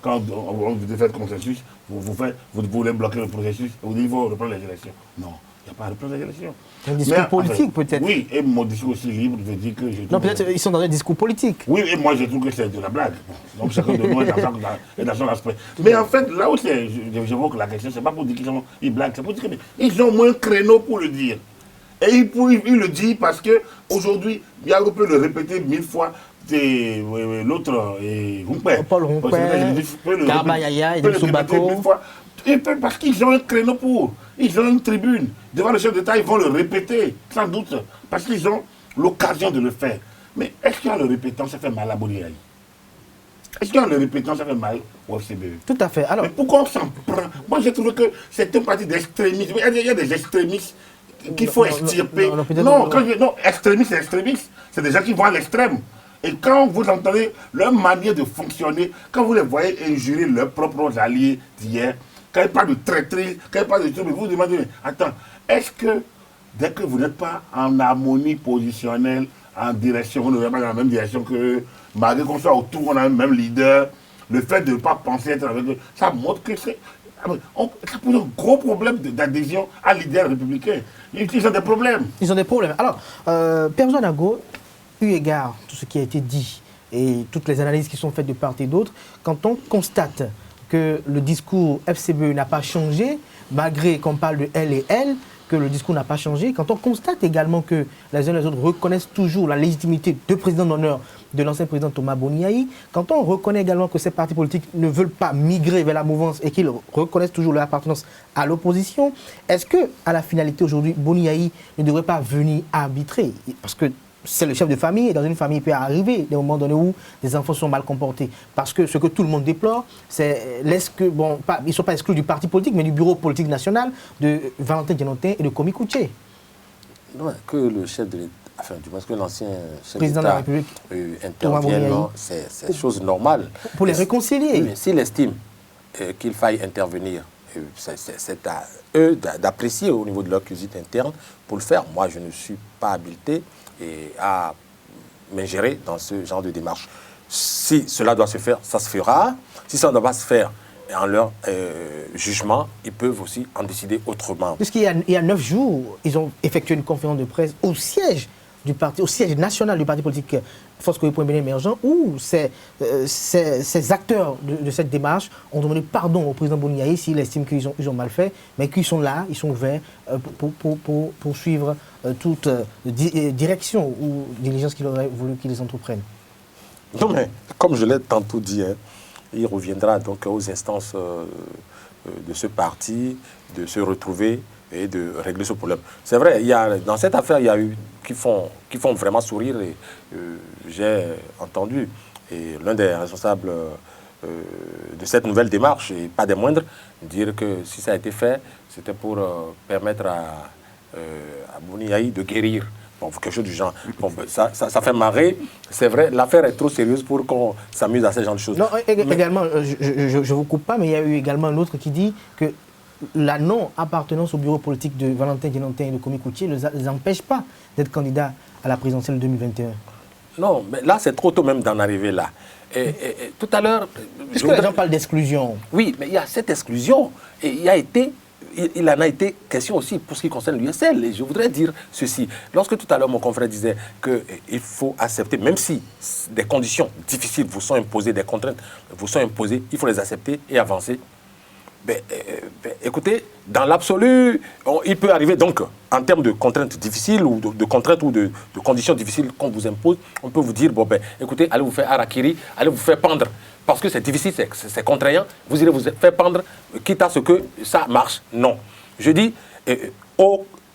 Quand on vous fait consensus, vous voulez bloquer le processus, vous dites qu'il faut reprendre les élections. Non, il n'y a pas à reprendre les élections. Un discours politique, peut-être. Oui, et mon discours aussi libre veut dire que je. Non, peut-être ils sont dans un discours politique. Oui, et moi je trouve que c'est de la blague. Donc chacun de nous est dans son aspect. Mais en fait, là où j'évoque la question, ce n'est pas pour dire qu'ils blaguent, c'est pour dire qu'ils ont moins créneau pour le dire. Et il le dit parce qu'aujourd'hui, Yaro peut le répéter 1000 fois. L'autre, Paul Rompin, Garba Yaya et Demsou Bako. Parce qu'ils ont un créneau pour. Ils ont une tribune. Devant le chef d'État, ils vont le répéter, sans doute. Parce qu'ils ont l'occasion de le faire. Mais est-ce qu'en le répétant, ça fait mal à Boniaï? Est-ce qu'en le répétant, ça fait mal au FCBE? Tout à fait. Alors, mais pourquoi on s'en prend? Moi, j'ai trouvé que c'est un parti d'extrémistes. Il y a des extrémistes qu'il faut extirper. Non, extrémistes, c'est extrémistes. C'est des gens qui vont à l'extrême. Et quand vous entendez leur manière de fonctionner, quand vous les voyez injurer leurs propres alliés d'hier, quand ils parlent de traîtrise, quand ils parlent de tout, vous vous demandez, attends, est-ce que dès que vous n'êtes pas en harmonie positionnelle, en direction, vous ne pas dans la même direction que malgré qu'on soit autour, on a le même leader, le fait de ne pas penser être avec eux, ça montre que ça pose un gros problème d'adhésion à l'idéal républicain. Ils ont des problèmes. Ils ont des problèmes. Alors, Perzo Anago, eu égard à tout ce qui a été dit et toutes les analyses qui sont faites de part et d'autre, quand on constate que le discours FCBE n'a pas changé, malgré qu'on parle de elle et elle, que le discours n'a pas changé, quand on constate également que les uns et les autres reconnaissent toujours la légitimité de président d'honneur de l'ancien président Thomas Boniaï, quand on reconnaît également que ces partis politiques ne veulent pas migrer vers la mouvance et qu'ils reconnaissent toujours leur appartenance à l'opposition, est-ce que à la finalité aujourd'hui, Boniaï ne devrait pas venir arbitrer? Parce que c'est le chef de famille, et dans une famille, il peut arriver des moments donnés où des enfants sont mal comportés. Parce que ce que tout le monde déplore, c'est ils ne sont pas exclus du parti politique, mais du bureau politique national de Valentin Djenotin et de Komi Kouché. Non, que le chef de l'État, enfin, du moins que l'ancien chef président de la République intervienne, c'est chose normale. Pour les réconcilier. Mais s'il estime qu'il faille intervenir, c'est à eux d'apprécier au niveau de leur cuisine interne pour le faire. Moi, je ne suis pas habilité à m'ingérer dans ce genre de démarche. Si cela doit se faire, ça se fera. Si ça ne doit pas se faire, en leur jugement, ils peuvent aussi en décider autrement. Puisqu'il y a 9 jours, ils ont effectué une conférence de presse au siège du parti, au siège national du parti politique Force Cohésion émergent, où ces acteurs de cette démarche ont demandé pardon au président Boniaï s'il estime qu'ils ont mal fait, mais qu'ils sont là, ils sont ouverts pour suivre toute direction ou diligence qu'il aurait voulu qu'ils entreprennent. Non, mais comme je l'ai tantôt dit, il reviendra donc aux instances de ce parti de se retrouver et de régler ce problème. C'est vrai, dans cette affaire, il y a eu qui font vraiment sourire. Et j'ai entendu l'un des responsables de cette nouvelle démarche, et pas des moindres, dire que si ça a été fait, c'était pour permettre à Boniaï de guérir. Bon, quelque chose du genre. Bon, ça fait marrer. C'est vrai, l'affaire est trop sérieuse pour qu'on s'amuse à ce genre de choses. Non, également, je ne vous coupe pas, mais il y a eu également un autre qui dit que la non-appartenance au bureau politique de Valentin Djenantin et de Komi Koutié ne les empêche pas d'être candidats à la présidentielle 2021. Non, mais là, c'est trop tôt même d'en arriver là. Et tout à l'heure... Puisque les gens parlent d'exclusion. Oui, mais il y a cette exclusion. Et il en a été question aussi pour ce qui concerne l'USL. Et je voudrais dire ceci. Lorsque tout à l'heure, mon confrère disait qu'il faut accepter, même si des conditions difficiles vous sont imposées, des contraintes vous sont imposées, il faut les accepter et avancer. Écoutez, dans l'absolu, il peut arriver donc, en termes de contraintes difficiles ou de contraintes ou de conditions difficiles qu'on vous impose, on peut vous dire, écoutez, allez vous faire harakiri, allez vous faire pendre, parce que c'est difficile, c'est contraignant, vous irez vous faire pendre, quitte à ce que ça marche. Non. Je dis, il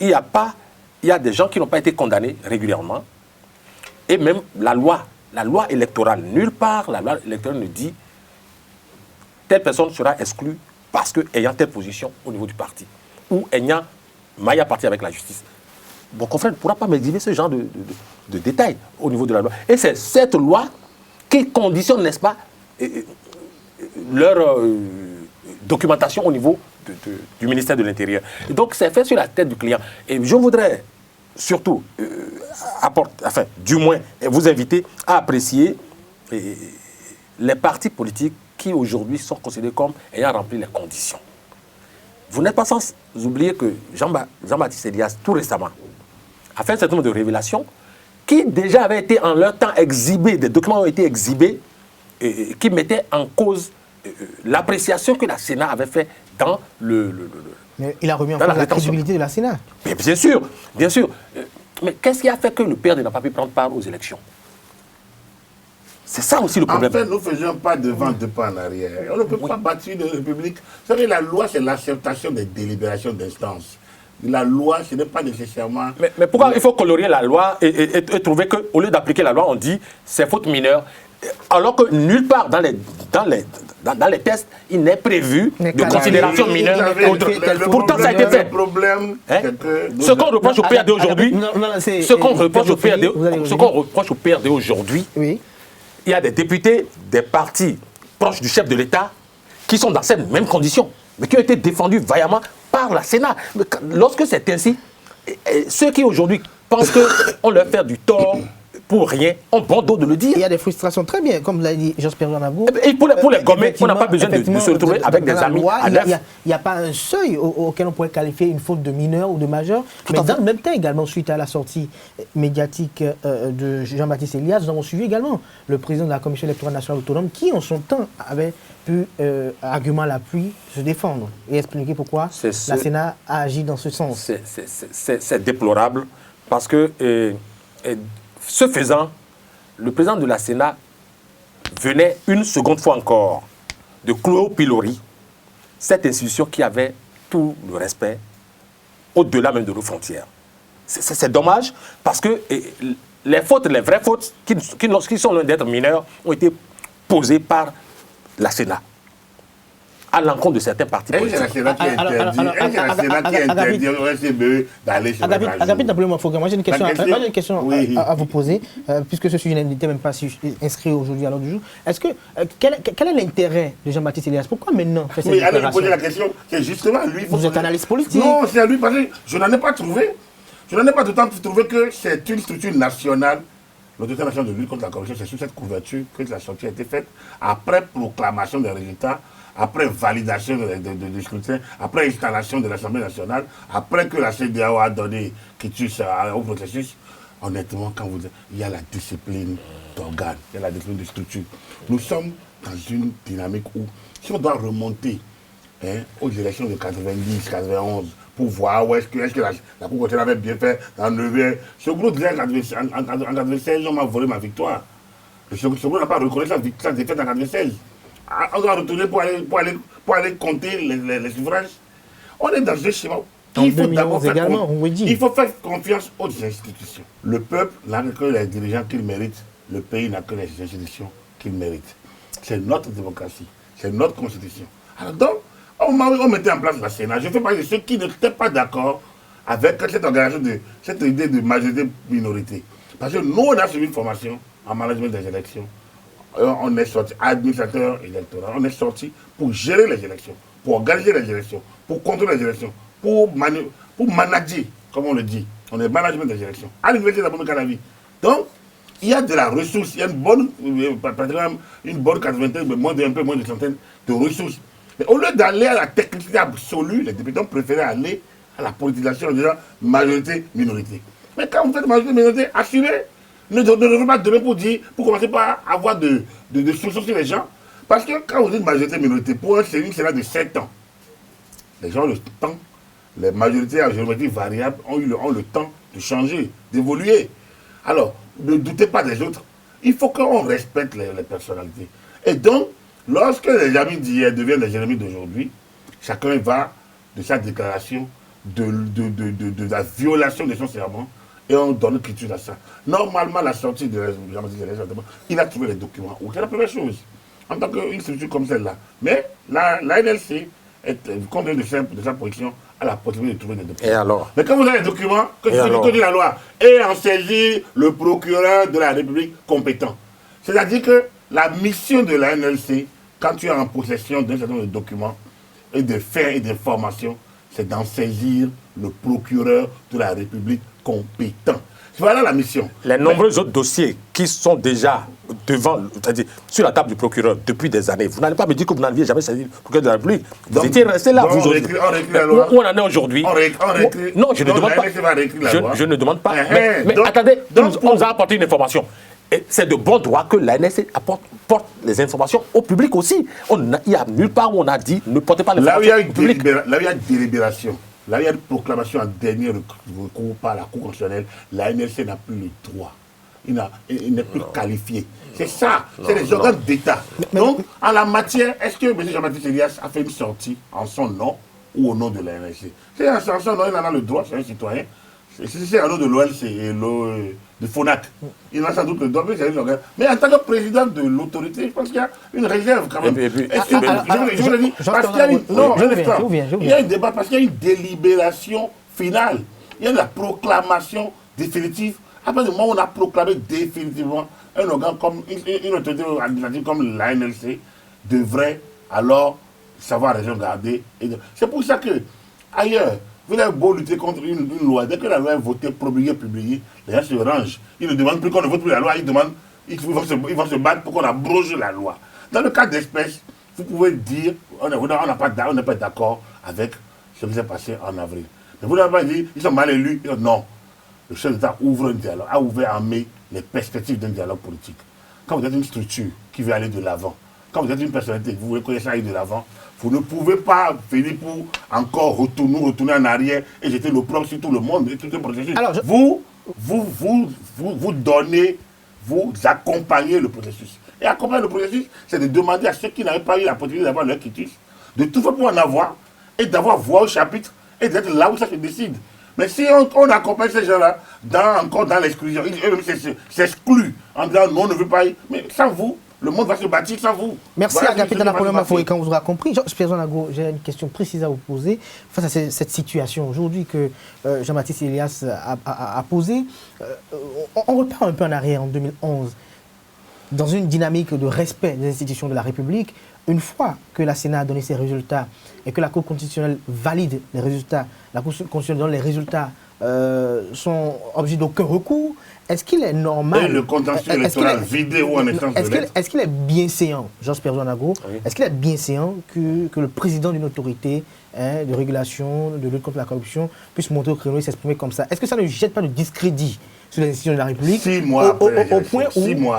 y a des gens qui n'ont pas été condamnés régulièrement, et même la loi électorale, nulle part, la loi électorale ne dit telle personne sera exclue parce qu'ayant telle position au niveau du parti, ou ayant maille à partie avec la justice. Mon confrère ne pourra pas m'exhiber ce genre de détails au niveau de la loi. Et c'est cette loi qui conditionne, n'est-ce pas, leur documentation au niveau du ministère de l'Intérieur. Donc c'est fait sur la tête du client. Et je voudrais surtout, du moins, vous inviter à apprécier les partis politiques qui aujourd'hui sont considérés comme ayant rempli les conditions. Vous n'êtes pas sans oublier que Jean-Baptiste Elias, tout récemment, a fait un certain nombre de révélations qui déjà avaient été en leur temps exhibées, des documents ont été exhibés, qui mettaient en cause l'appréciation que la Sénat avait fait dans Mais il a remis en cause la crédibilité de la Sénat. Mais bien sûr, bien sûr. Mais qu'est-ce qui a fait que le père n'a pas pu prendre part aux élections? C'est ça aussi le problème. En fait, nous ne faisions pas devant, deux pas en arrière. On ne peut pas bâtir une république. Vous savez, la loi, c'est l'acceptation des délibérations d'instance. La loi, ce n'est pas nécessairement... Mais pourquoi il faut colorier la loi et trouver qu'au lieu d'appliquer la loi, on dit c'est faute mineure, alors que nulle part dans les tests, il n'est prévu de considération mineure. Pourtant, ça a été fait. Le problème, ce qu'on reproche au PRD aujourd'hui, ce qu'on reproche au PRD aujourd'hui, il y a des députés des partis proches du chef de l'État qui sont dans ces mêmes conditions, mais qui ont été défendus vaillamment par la Sénat. Lorsque c'est ainsi, ceux qui aujourd'hui pensent qu'on leur fait du tort pour rien, ont bon dos de le dire. Il y a des frustrations, très bien, comme l'a dit Jospin Nabou. Et pour les gommer, on n'a pas besoin de se retrouver avec des amis. Il n'y a pas un seuil auquel on pourrait qualifier une faute de mineur ou de majeur. Mais dans le même temps, également, suite à la sortie médiatique de Jean-Baptiste Elias, nous avons suivi également le président de la Commission électorale nationale autonome qui, en son temps, avait pu, argument à l'appui, se défendre et expliquer pourquoi la Sénat a agi dans ce sens. C'est déplorable parce que... ce faisant, le président de la Sénat venait une seconde fois encore de clouer au pilori cette institution qui avait tout le respect au-delà même de nos frontières. C'est dommage parce que les vraies fautes, qui sont loin d'être mineures, ont été posées par la Sénat à l'encontre de certains partis politiques. C'est la Sénat qui interdit au RCBE d'aller sur la radio. Agapit Napoléon-Foga, moi j'ai une question à vous poser, puisque ce sujet n'était même pas inscrit aujourd'hui à l'ordre du jour. Quel est l'intérêt de Jean-Baptiste Elias? Pourquoi maintenant faire cette déclaration? Allez me poser la question, c'est justement lui. Vous êtes analyste politique. Non, c'est à lui parce que je n'en ai pas trouvé. Je n'en ai pas d'autant trouvé que c'est une structure nationale. L'autorité nationale de lutte contre la corruption, c'est sous cette couverture que la sortie a été faite après proclamation des résultats, après validation du scrutin, après installation de l'Assemblée nationale, après que la CEDEAO a donné quitus au processus. Honnêtement, quand vous dites, il y a la discipline d'organes, il y a la discipline de structure. Nous sommes dans une dynamique où, si on doit remonter aux élections de 90, 91, pour voir où est-ce que la Cour constitutionnelle avait bien fait d'enlever. Ce groupe disait en 96, on m'a volé ma victoire. Ce groupe n'a pas reconnu sa défaite en 96. On doit retourner pour aller compter les suffrages. On est dans ce schéma. Il faut d'abord il faut faire confiance aux institutions. Le peuple n'a que les dirigeants qu'il mérite. Le pays n'a que les institutions qu'il mérite. C'est notre démocratie. C'est notre constitution. Alors donc, on mettait en place la Sénat. Je fais partie de ceux qui n'étaient pas d'accord avec cette organisation, cette idée de majorité-minorité. Parce que nous, on a suivi une formation en management des élections. On est sorti administrateur électoral, on est sorti pour gérer les élections, pour organiser les élections, pour contrôler les élections, pour manager, comme on le dit. On est management des élections. À l'université d'Abomey Calavi. Donc, il y a de la ressource, il y a une bonne 80, mais un peu moins de centaines de ressources. Mais au lieu d'aller à la technicité absolue, les députés ont préféré aller à la politisation en disant majorité-minorité. Mais quand vous faites majorité-minorité, assurez, ne devez pas demain pour commencer par avoir de sources sur les gens. Parce que quand vous dites majorité-minorité, pour un Sénat de 7 ans, les gens ont le temps, les majorités à géométrie variable ont le temps de changer, d'évoluer. Alors, ne doutez pas des autres. Il faut qu'on respecte les personnalités. Et donc, lorsque les amis d'hier deviennent les ennemis d'aujourd'hui, chacun va de sa déclaration de la violation de son serment et on donne critique à ça. Normalement, la sortie de il a trouvé les documents. C'est la première chose, en tant qu'une structure comme celle-là. Mais la NLC, compte tenu de sa position, a la possibilité de trouver des documents. Et alors? Mais quand vous avez les documents, que ce dit la loi, et en saisir le procureur de la République compétent. C'est-à-dire que la mission de la NLC, quand tu es en possession d'un certain nombre de documents et de faits et d'informations, c'est d'en saisir le procureur de la République compétent. Voilà la mission. Les nombreux autres dossiers qui sont déjà devant, c'est-à-dire sur la table du procureur depuis des années, vous n'allez pas me dire que vous n'aviez jamais saisi le procureur de la République. Vous étiez resté là, vous aussi. Où on en est aujourd'hui? Non, je ne demande pas. Je ne demande pas. Mais attendez, on nous a apporté une information. C'est de bon droit que l'ANSC porte les informations au public aussi. Il n'y a nulle part où on a dit ne portez pas les informations au public. Là où il y a délibération, là où il y a une proclamation en dernier recours par la Cour constitutionnelle, la NLC n'a plus le droit. Il n'est plus qualifié. C'est ça, c'est les organes d'État. Donc, en la matière, est-ce que M. Jean-Baptiste Elias a fait une sortie en son nom ou au nom de la NLC? C'est en son nom, il en a le droit, c'est un citoyen. Si c'est un nom de l'OLC et de FONAC, il en a sans doute le droit, mais en tant que président de l'autorité, je pense qu'il y a une réserve quand même. Je vous le dis, parce qu'il y a un débat, parce qu'il y a une délibération finale, il y a la proclamation définitive. À partir du moment où on a proclamé définitivement un organe comme une autorité administrative comme la NLC devrait alors savoir raison garder. C'est pour ça que, ailleurs, vous avez beau lutter contre une loi, dès que la loi est votée, promulguée, publiée, les gens se rangent. Ils ne demandent plus qu'on ne vote plus la loi, ils vont se battre pour qu'on abroge la loi. Dans le cas d'espèce, vous pouvez dire, on n'est pas d'accord avec ce qui s'est passé en avril. Mais vous n'avez pas dit, ils sont mal élus. Non. Le chef d'État ouvre un dialogue, a ouvert en mai les perspectives d'un dialogue politique. Quand vous êtes une structure qui veut aller de l'avant, quand vous êtes une personnalité que vous voulez connaître aller de l'avant, vous ne pouvez pas venir pour encore retourner en arrière et jeter l'opprobre sur tout le monde et tout le processus. Alors, vous donnez, vous accompagnez le processus. Et accompagner le processus, c'est de demander à ceux qui n'avaient pas eu la possibilité d'avoir leur quitus, de tout faire pour en avoir et d'avoir voix au chapitre et d'être là où ça se décide. Mais si on accompagne ces gens-là encore dans l'exclusion, eux-mêmes s'excluent en disant non, on ne veut pas y. Mais sans vous, le monde va se bâtir sans vous. Merci à Capitaine Apollon Mafoui, quand vous aurez compris. Jean-Pierre Zonago, j'ai une question précise à vous poser face à cette situation aujourd'hui que Jean-Baptiste Elias a posée. On repart un peu en arrière en 2011, dans une dynamique de respect des institutions de la République. Une fois que la Sénat a donné ses résultats et que la Cour constitutionnelle valide les résultats, la Cour constitutionnelle donne les résultats sont objet d'aucun recours, est-ce qu'il est normal... Et le contentieux électoral vidéo en échange de lettres. Est-ce qu'il est bien séant, Jean-Pierre Zonago, est-ce qu'il est bien séant que le président d'une autorité de régulation, de lutte contre la corruption, puisse monter au créneau et s'exprimer comme ça? Est-ce que ça ne jette pas de discrédit sur les institutions de la République 6 mois après,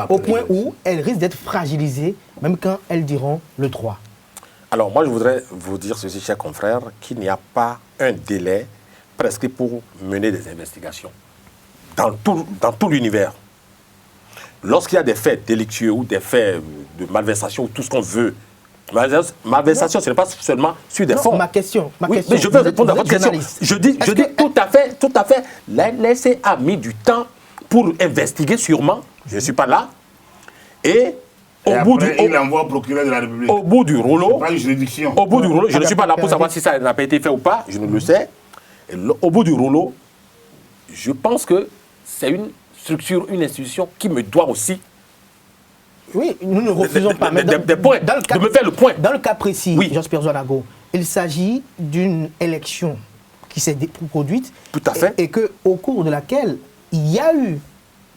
au point où elles risquent d'être fragilisées, même quand elles diront le 3? Alors moi je voudrais vous dire ceci, chers confrères, qu'il n'y a pas un délai prescrit pour mener des investigations dans tout l'univers. Lorsqu'il y a des faits délictueux ou des faits de malversation ou tout ce qu'on veut, malversation, ce n'est pas seulement sur des fonds. Ma question, mais je veux répondre à votre question. Je dis tout à fait. L'ANSC a mis du temps pour investiguer sûrement. Je ne suis pas là. Et il envoie au procureur de la République. Au bout du rouleau, pas une juridiction. Au bout du rouleau, je ne suis pas là pour savoir si ça n'a pas été fait ou pas, je ne le sais. Et au bout du rouleau, je pense que c'est une structure, une institution qui me doit aussi. Oui, nous ne refusons pas. Des points, de me faire le point. Dans le cas précis, Jean-Pierre Zonago, il s'agit d'une élection qui s'est produite. Tout à fait. Et qu'au cours de laquelle il y a eu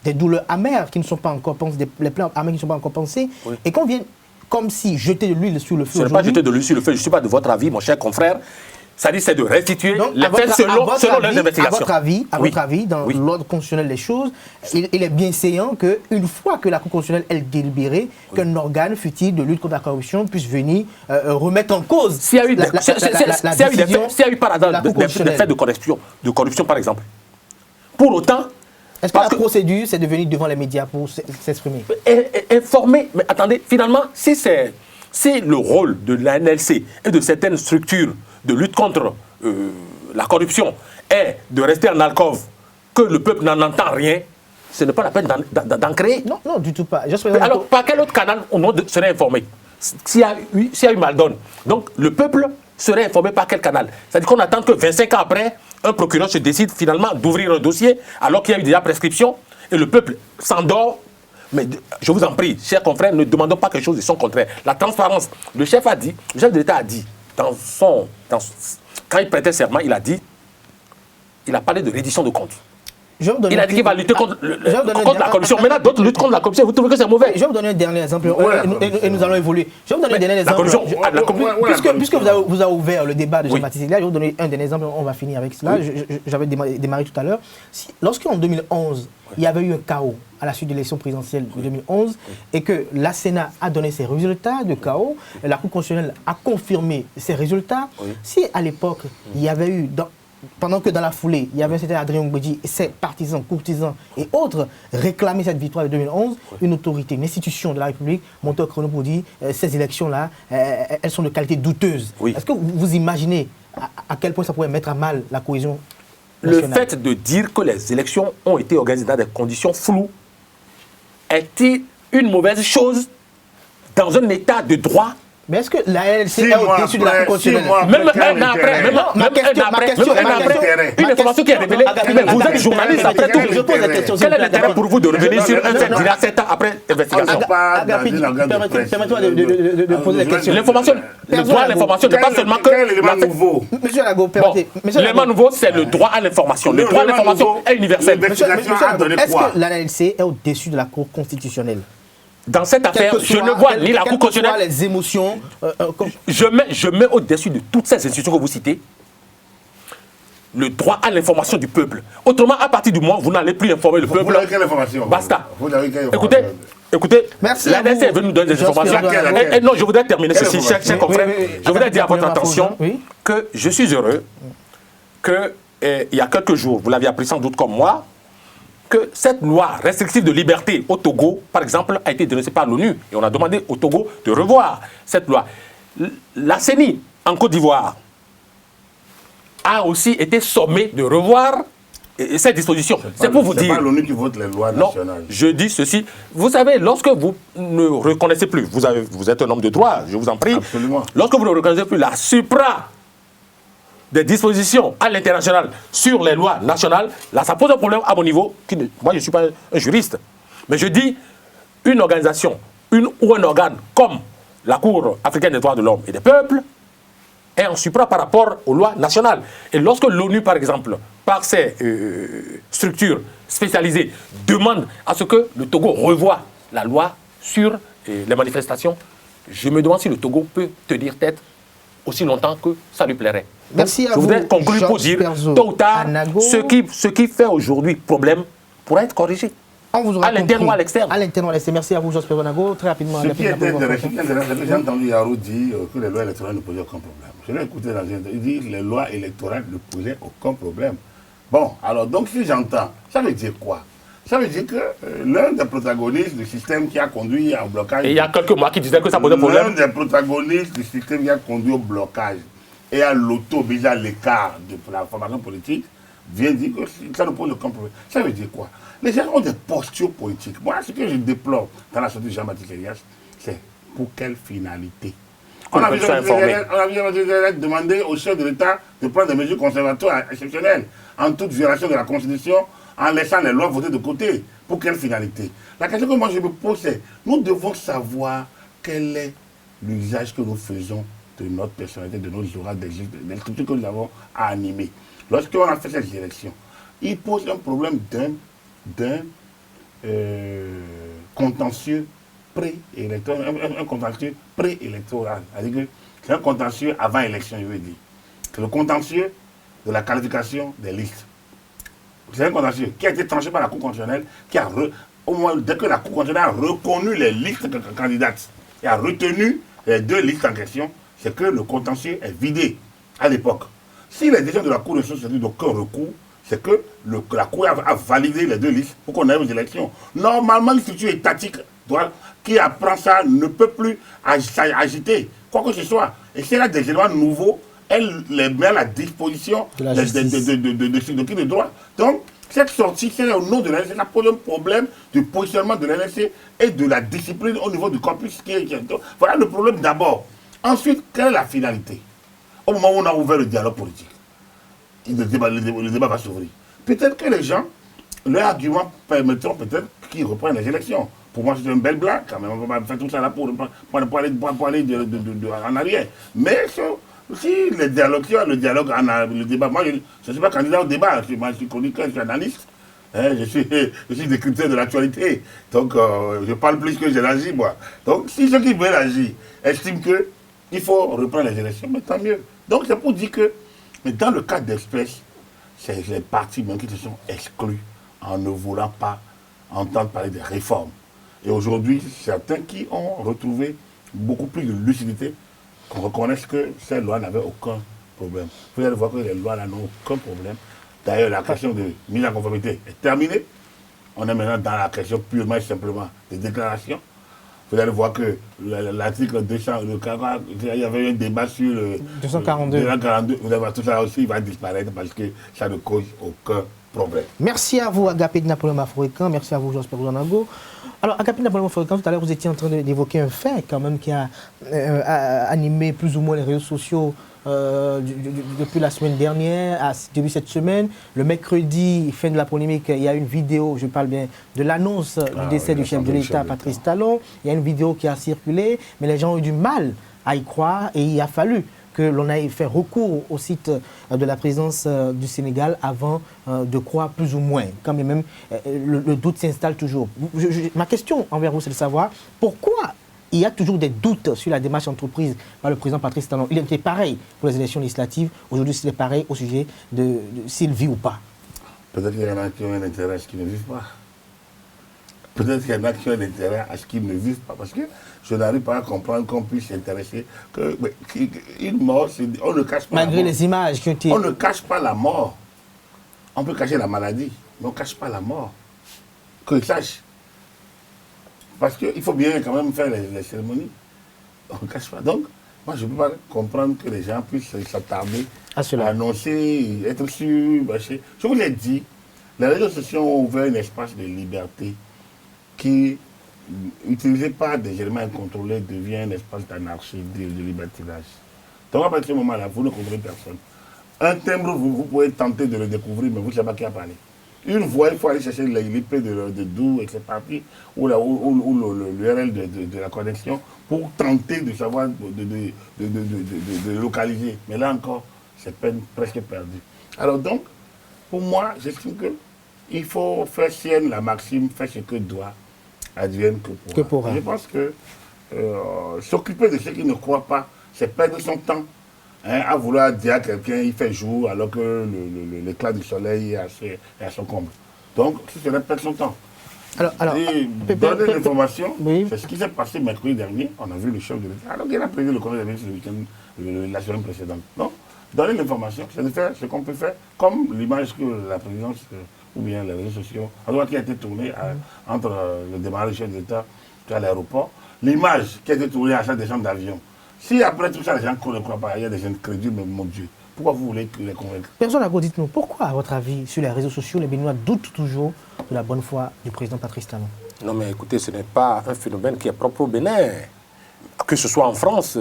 des douleurs amères qui ne sont pas encore pensées, les plans amers qui ne sont pas encore pensés, Oui. et qu'on vient comme si jeter de l'huile sur le feu. Ce n'est pas jeter de l'huile sur le feu, je ne suis pas de votre avis, mon cher confrère. Ça dit, c'est de restituer Donc, les faits selon les investigations. À votre avis, dans l'ordre constitutionnel des choses, il est bien séant qu'une fois que la Cour constitutionnelle est délibérée, qu'un organe futile de lutte contre la corruption puisse venir remettre en cause s'il y a eu des par hasard des faits de corruption, par exemple. Pour autant, est-ce que la procédure, c'est de venir devant les médias pour s'exprimer? Informer, mais attendez, finalement, si le rôle de la NLC et de certaines structures de lutte contre la corruption est de rester en alcôve, que le peuple n'en entend rien, ce n'est pas la peine d'en créer. Non, non, du tout pas. Alors, par quel autre canal on serait informé s'il y a eu mal-donne? Donc, le peuple serait informé par quel canal? C'est-à-dire qu'on attend que 25 ans après, un procureur se décide finalement d'ouvrir un dossier alors qu'il y a eu déjà prescription et le peuple s'endort. Mais je vous en prie, chers confrères, ne demandons pas quelque chose de son contraire. La transparence, le chef de l'État a dit, quand il prêtait serment, il a parlé de reddition de comptes. Il a dit qu'il va lutter contre la corruption. Maintenant, d'autres luttent contre la corruption. Vous trouvez que c'est mauvais? Je vais vous donner un dernier exemple et nous allons évoluer. Je vais vous donner un dernier exemple. Puisque vous avez ouvert le débat de Jean-Baptiste Segla, je vais vous donner un dernier exemple. On va finir avec cela. J'avais démarré tout à l'heure. Lorsqu'en 2011, il y avait eu un chaos à la suite de l'élection présidentielle de 2011 et que la Sénat a donné ses résultats de chaos, la Cour constitutionnelle a confirmé ses résultats, si à l'époque, il y avait eu... Pendant que dans la foulée, il y avait un certain Adrien Ngwedji et ses partisans, courtisans et autres réclamer cette victoire de 2011, une autorité, une institution de la République montait au chrono pour dire ces élections-là, elles sont de qualité douteuse. Est-ce que vous imaginez à quel point ça pourrait mettre à mal la cohésion nationale? Le fait de dire que les élections ont été organisées dans des conditions floues est-il une mauvaise chose dans un état de droit? Mais est-ce que la LLC est au-dessus de la Cour constitutionnelle? Même un an après, une information qui est révélée, vous êtes journaliste après tout. Je pose la question. Quel est l'intérêt pour vous de revenir sur un fait d'il y a 7 ans après investigation? Permettez-moi de poser la question. L'information, le droit à l'information n'est pas seulement que... Monsieur Lago, permettez. L'élément nouveau, c'est le droit à l'information. Le droit à l'information est universel. Est-ce que la LLC est au-dessus de la Cour constitutionnelle? Dans cette affaire, je ne vois ni la Cour constitutionnelle... les émotions... Je mets au-dessus de toutes ces institutions que vous citez le droit à l'information du peuple. Autrement, à partir du moment où vous n'allez plus informer le peuple... Vous n'avez quelle information? Basta. Écoutez, la NLC est venue nous donner des informations. Non, je voudrais terminer ceci, chers confrères. Je voudrais dire à votre attention que je suis heureux qu'il y a quelques jours, vous l'aviez appris sans doute comme moi, que cette loi restrictive de liberté au Togo, par exemple, a été dénoncée par l'ONU. Et on a demandé au Togo de revoir cette loi. La CENI, en Côte d'Ivoire, a aussi été sommée de revoir cette disposition. C'est pour vous dire... C'est pas l'ONU qui vote les lois nationales. Non, je dis ceci. Vous savez, lorsque vous ne reconnaissez plus, vous êtes un homme de droit, je vous en prie. Absolument. Lorsque vous ne reconnaissez plus la supra des dispositions à l'international sur les lois nationales, là, ça pose un problème à mon niveau. Moi, je ne suis pas un juriste. Mais je dis, une organisation ou un organe comme la Cour africaine des droits de l'homme et des peuples est en supra par rapport aux lois nationales. Et lorsque l'ONU, par exemple, par ses structures spécialisées, demande à ce que le Togo revoie la loi sur les manifestations, je me demande si le Togo peut tenir tête aussi longtemps que ça lui plairait. Merci à vous. Je voudrais conclure pour dire, tôt ou tard, ce qui fait aujourd'hui problème pourra être corrigé. À l'interne ou à l'externe. À l'interne ou à l'externe. Merci à vous, Joseph Nago. Très rapidement. Ce qui est intéressant, j'ai entendu Yaro dire que les lois électorales ne posaient aucun problème. Je l'ai écouté dans une interview, il dit que les lois électorales ne posaient aucun problème. Bon, alors donc si j'entends, ça veut dire quoi? Ça veut dire que l'un des protagonistes du système qui a conduit au blocage... Et il y a quelques mois qui disaient que ça posait problème. L'un des protagonistes du système qui a conduit au blocage et à l'auto-mise à l'écart de la formation politique vient dire que ça ne pose aucun problème. Ça veut dire quoi? Les gens ont des postures politiques. Moi, ce que je déplore dans la sortie de Jean-Baptiste Elias, c'est pour quelle finalité? On a demandé au chef de l'État de prendre des mesures conservatoires exceptionnelles en toute violation de la Constitution, en laissant les lois voter de côté. Pour quelle finalité? La question que moi je me pose, c'est nous devons savoir quel est l'usage que nous faisons de notre personnalité, de nos aura, des structures que nous avons à animer. Lorsqu'on a fait cette élection, il pose un problème d'un contentieux préélectoral, un contentieux préélectoral. C'est-à-dire que c'est un contentieux avant élection, je veux dire. C'est le contentieux de la qualification des listes. C'est un contentieux qui a été tranché par la Cour constitutionnelle, qui a, au moins, dès que la Cour constitutionnelle a reconnu les listes candidates et a retenu les 2 listes en question, c'est que le contentieux est vidé à l'époque. Si les décisions de la Cour ne sont sorties d'aucun recours, c'est que la Cour a validé les 2 listes pour qu'on aille aux élections. Normalement, une structure étatique qui apprend ça ne peut plus agiter quoi que ce soit. Et c'est là des éléments nouveaux, elle les met à la disposition de qui de droit. Donc, cette sortie, c'est au nom de l'NSC, ça pose un problème du positionnement de l'NSC et de la discipline au niveau du corpus. Voilà le problème d'abord. Ensuite, quelle est la finalité? Au moment où on a ouvert le dialogue politique, le débat va s'ouvrir. Peut-être que les gens, leurs arguments permettront peut-être qu'ils reprennent les élections. Pour moi, c'est une belle blague quand même. On va faire tout ça là pour aller en arrière. Mais si le dialogue, le débat, moi je ne suis pas candidat au débat, je suis chroniqueur, je suis analyste. Je suis décrypteur de l'actualité. Donc, je parle plus que j'agis, moi. Donc, si ceux qui veulent agir estiment qu'il faut reprendre les élections, mais tant mieux. Donc, c'est pour dire que, mais dans le cas d'espèce, c'est les partis même qui se sont exclus en ne voulant pas entendre parler des réformes. Et aujourd'hui, certains qui ont retrouvé beaucoup plus de lucidité, qu'on reconnaisse que ces lois n'avaient aucun problème. Vous allez voir que les lois n'ont aucun problème. D'ailleurs, la question de mise en conformité est terminée. On est maintenant dans la question purement et simplement des déclarations. Vous allez voir que l'article 200, il y avait un débat sur le 242. Vous allez voir tout ça aussi, il va disparaître parce que ça ne cause aucun problème. Merci à vous, Agapé de Napoléon Mafourican. Merci à vous, Joseph Rouzanago. Alors, Agapé de Napoléon Mafourican, tout à l'heure, vous étiez en train d'évoquer un fait quand même qui a animé plus ou moins les réseaux sociaux depuis la semaine dernière, depuis cette semaine. Le mercredi, fin de la polémique, il y a une vidéo, je parle bien de l'annonce du décès du chef de l'État, Patrice Talon. Il y a une vidéo qui a circulé, mais les gens ont eu du mal à y croire et il a fallu que l'on ait fait recours au site de la présidence du Sénégal avant de croire plus ou moins. Quand même, le doute s'installe toujours. Ma question envers vous, c'est de savoir pourquoi il y a toujours des doutes sur la démarche entreprise par le président Patrice Talon. Il était pareil pour les élections législatives. Aujourd'hui, c'est pareil au sujet de s'il vit ou pas. Peut-être qu'il y en a qui ont un intérêt à ce qu'ils ne vivent pas. Peut-être qu'il y en a qui ont un intérêt à ce qu'ils ne vivent pas. Parce que je n'arrive pas à comprendre qu'on puisse s'intéresser qu'une mort, on ne cache pas malgré la mort. Les images qui ont été... On ne cache pas la mort. On peut cacher la maladie, mais on ne cache pas la mort. Qu'ils sachent. Parce qu'il faut bien quand même faire les cérémonies. On ne cache pas. Donc, moi, je ne peux pas comprendre que les gens puissent s'attarder à annoncer, être sûrs. Je vous l'ai dit, les réseaux sociaux ont ouvert un espace de liberté qui, utilisé par des éléments incontrôlés, devient un espace d'anarchie, de libertinage. Donc, à partir de ce moment-là, vous ne comprenez personne. Un timbre, vous pouvez tenter de le découvrir, mais vous ne savez pas qui a parlé. Une voix, il faut aller chercher l'IP de d'où et c'est parti, ou l'URL de la connexion, pour tenter de savoir, de localiser. Mais là encore, c'est presque perdu. Alors donc, pour moi, j'estime qu'il faut faire sienne la maxime, faire ce que doit, advienne que pourra. Je pense que s'occuper de ceux qui ne croient pas, c'est perdre son temps. À vouloir dire à quelqu'un il fait jour alors que l'éclat du soleil est à son comble. Donc, ce serait perdre son temps. Alors donner l'information, oui. C'est ce qui s'est passé mercredi dernier. On a vu le chef de l'État. Alors qu'il a prévu le conseil des ministres le week-end, la semaine précédente. Donc, donner l'information, c'est de faire ce qu'on peut faire, comme l'image que la présidence ou bien les réseaux sociaux, qui a été tournée entre le démarrage du chef de l'État à l'aéroport, l'image qui a été tournée à sa descente d'avion. Si après tout ça, les gens ne croient pas, il y a des gens crédules, mais mon Dieu, pourquoi vous voulez les convaincre? Personne n'a dites-nous, pourquoi, à votre avis, sur les réseaux sociaux, les Béninois doutent toujours de la bonne foi du président Patrice Talon? Non, mais écoutez, ce n'est pas un phénomène qui est propre au Bénin. Que ce soit en France,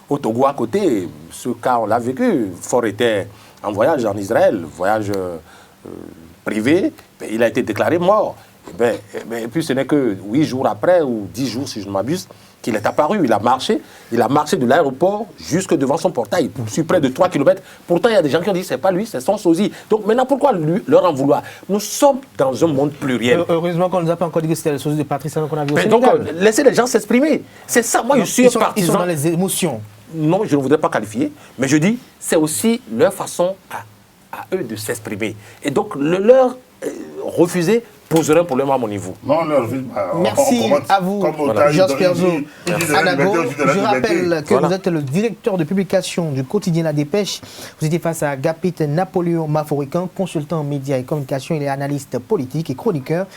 au Togo à côté, ce cas, on l'a vécu. Faure était en voyage en Israël, voyage privé, il a été déclaré mort. Et puis ce n'est que 8 jours après, ou 10 jours si je ne m'abuse, qu'il est apparu. Il a marché de l'aéroport jusque devant son portail, sur près de 3 km. Pourtant, il y a des gens qui ont dit, c'est pas lui, c'est son sosie. Donc maintenant, pourquoi leur en vouloir? Nous sommes dans un monde pluriel. Heureusement qu'on ne nous a pas encore dit que c'était le sosie de Patrice Talon qu'on a vu au Mais Sénégal. donc, laissez les gens s'exprimer. C'est ça, moi, je suis partisan. Ils sont dans les émotions. Non, je ne voudrais pas qualifier, mais je dis, c'est aussi leur façon à eux de s'exprimer. Et donc, leur refuser poserait un problème à mon niveau. Non, non, merci à vous, Georges Perzo Anago. Je rappelle que vous êtes le directeur de publication du quotidien La Dépêche. Vous étiez face à Gapit Napoléon Maforican, consultant en médias et communication. Il est analyste politique et chroniqueur.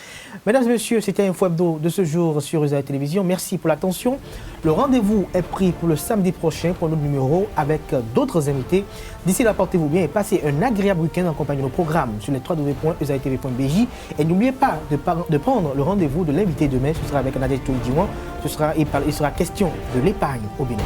Mesdames et messieurs, c'était Info Hebdo de ce jour sur USA Télévision. Merci pour l'attention. Le rendez-vous est pris pour le samedi prochain pour notre numéro avec d'autres invités. D'ici là, portez-vous bien et passez un agréable week-end en compagnie de nos programmes sur les www.usatv.bj. Et n'oubliez pas de prendre le rendez-vous de l'invité demain. Ce sera avec Nadège Touidjiwan. Il sera question de l'épargne au Bénin.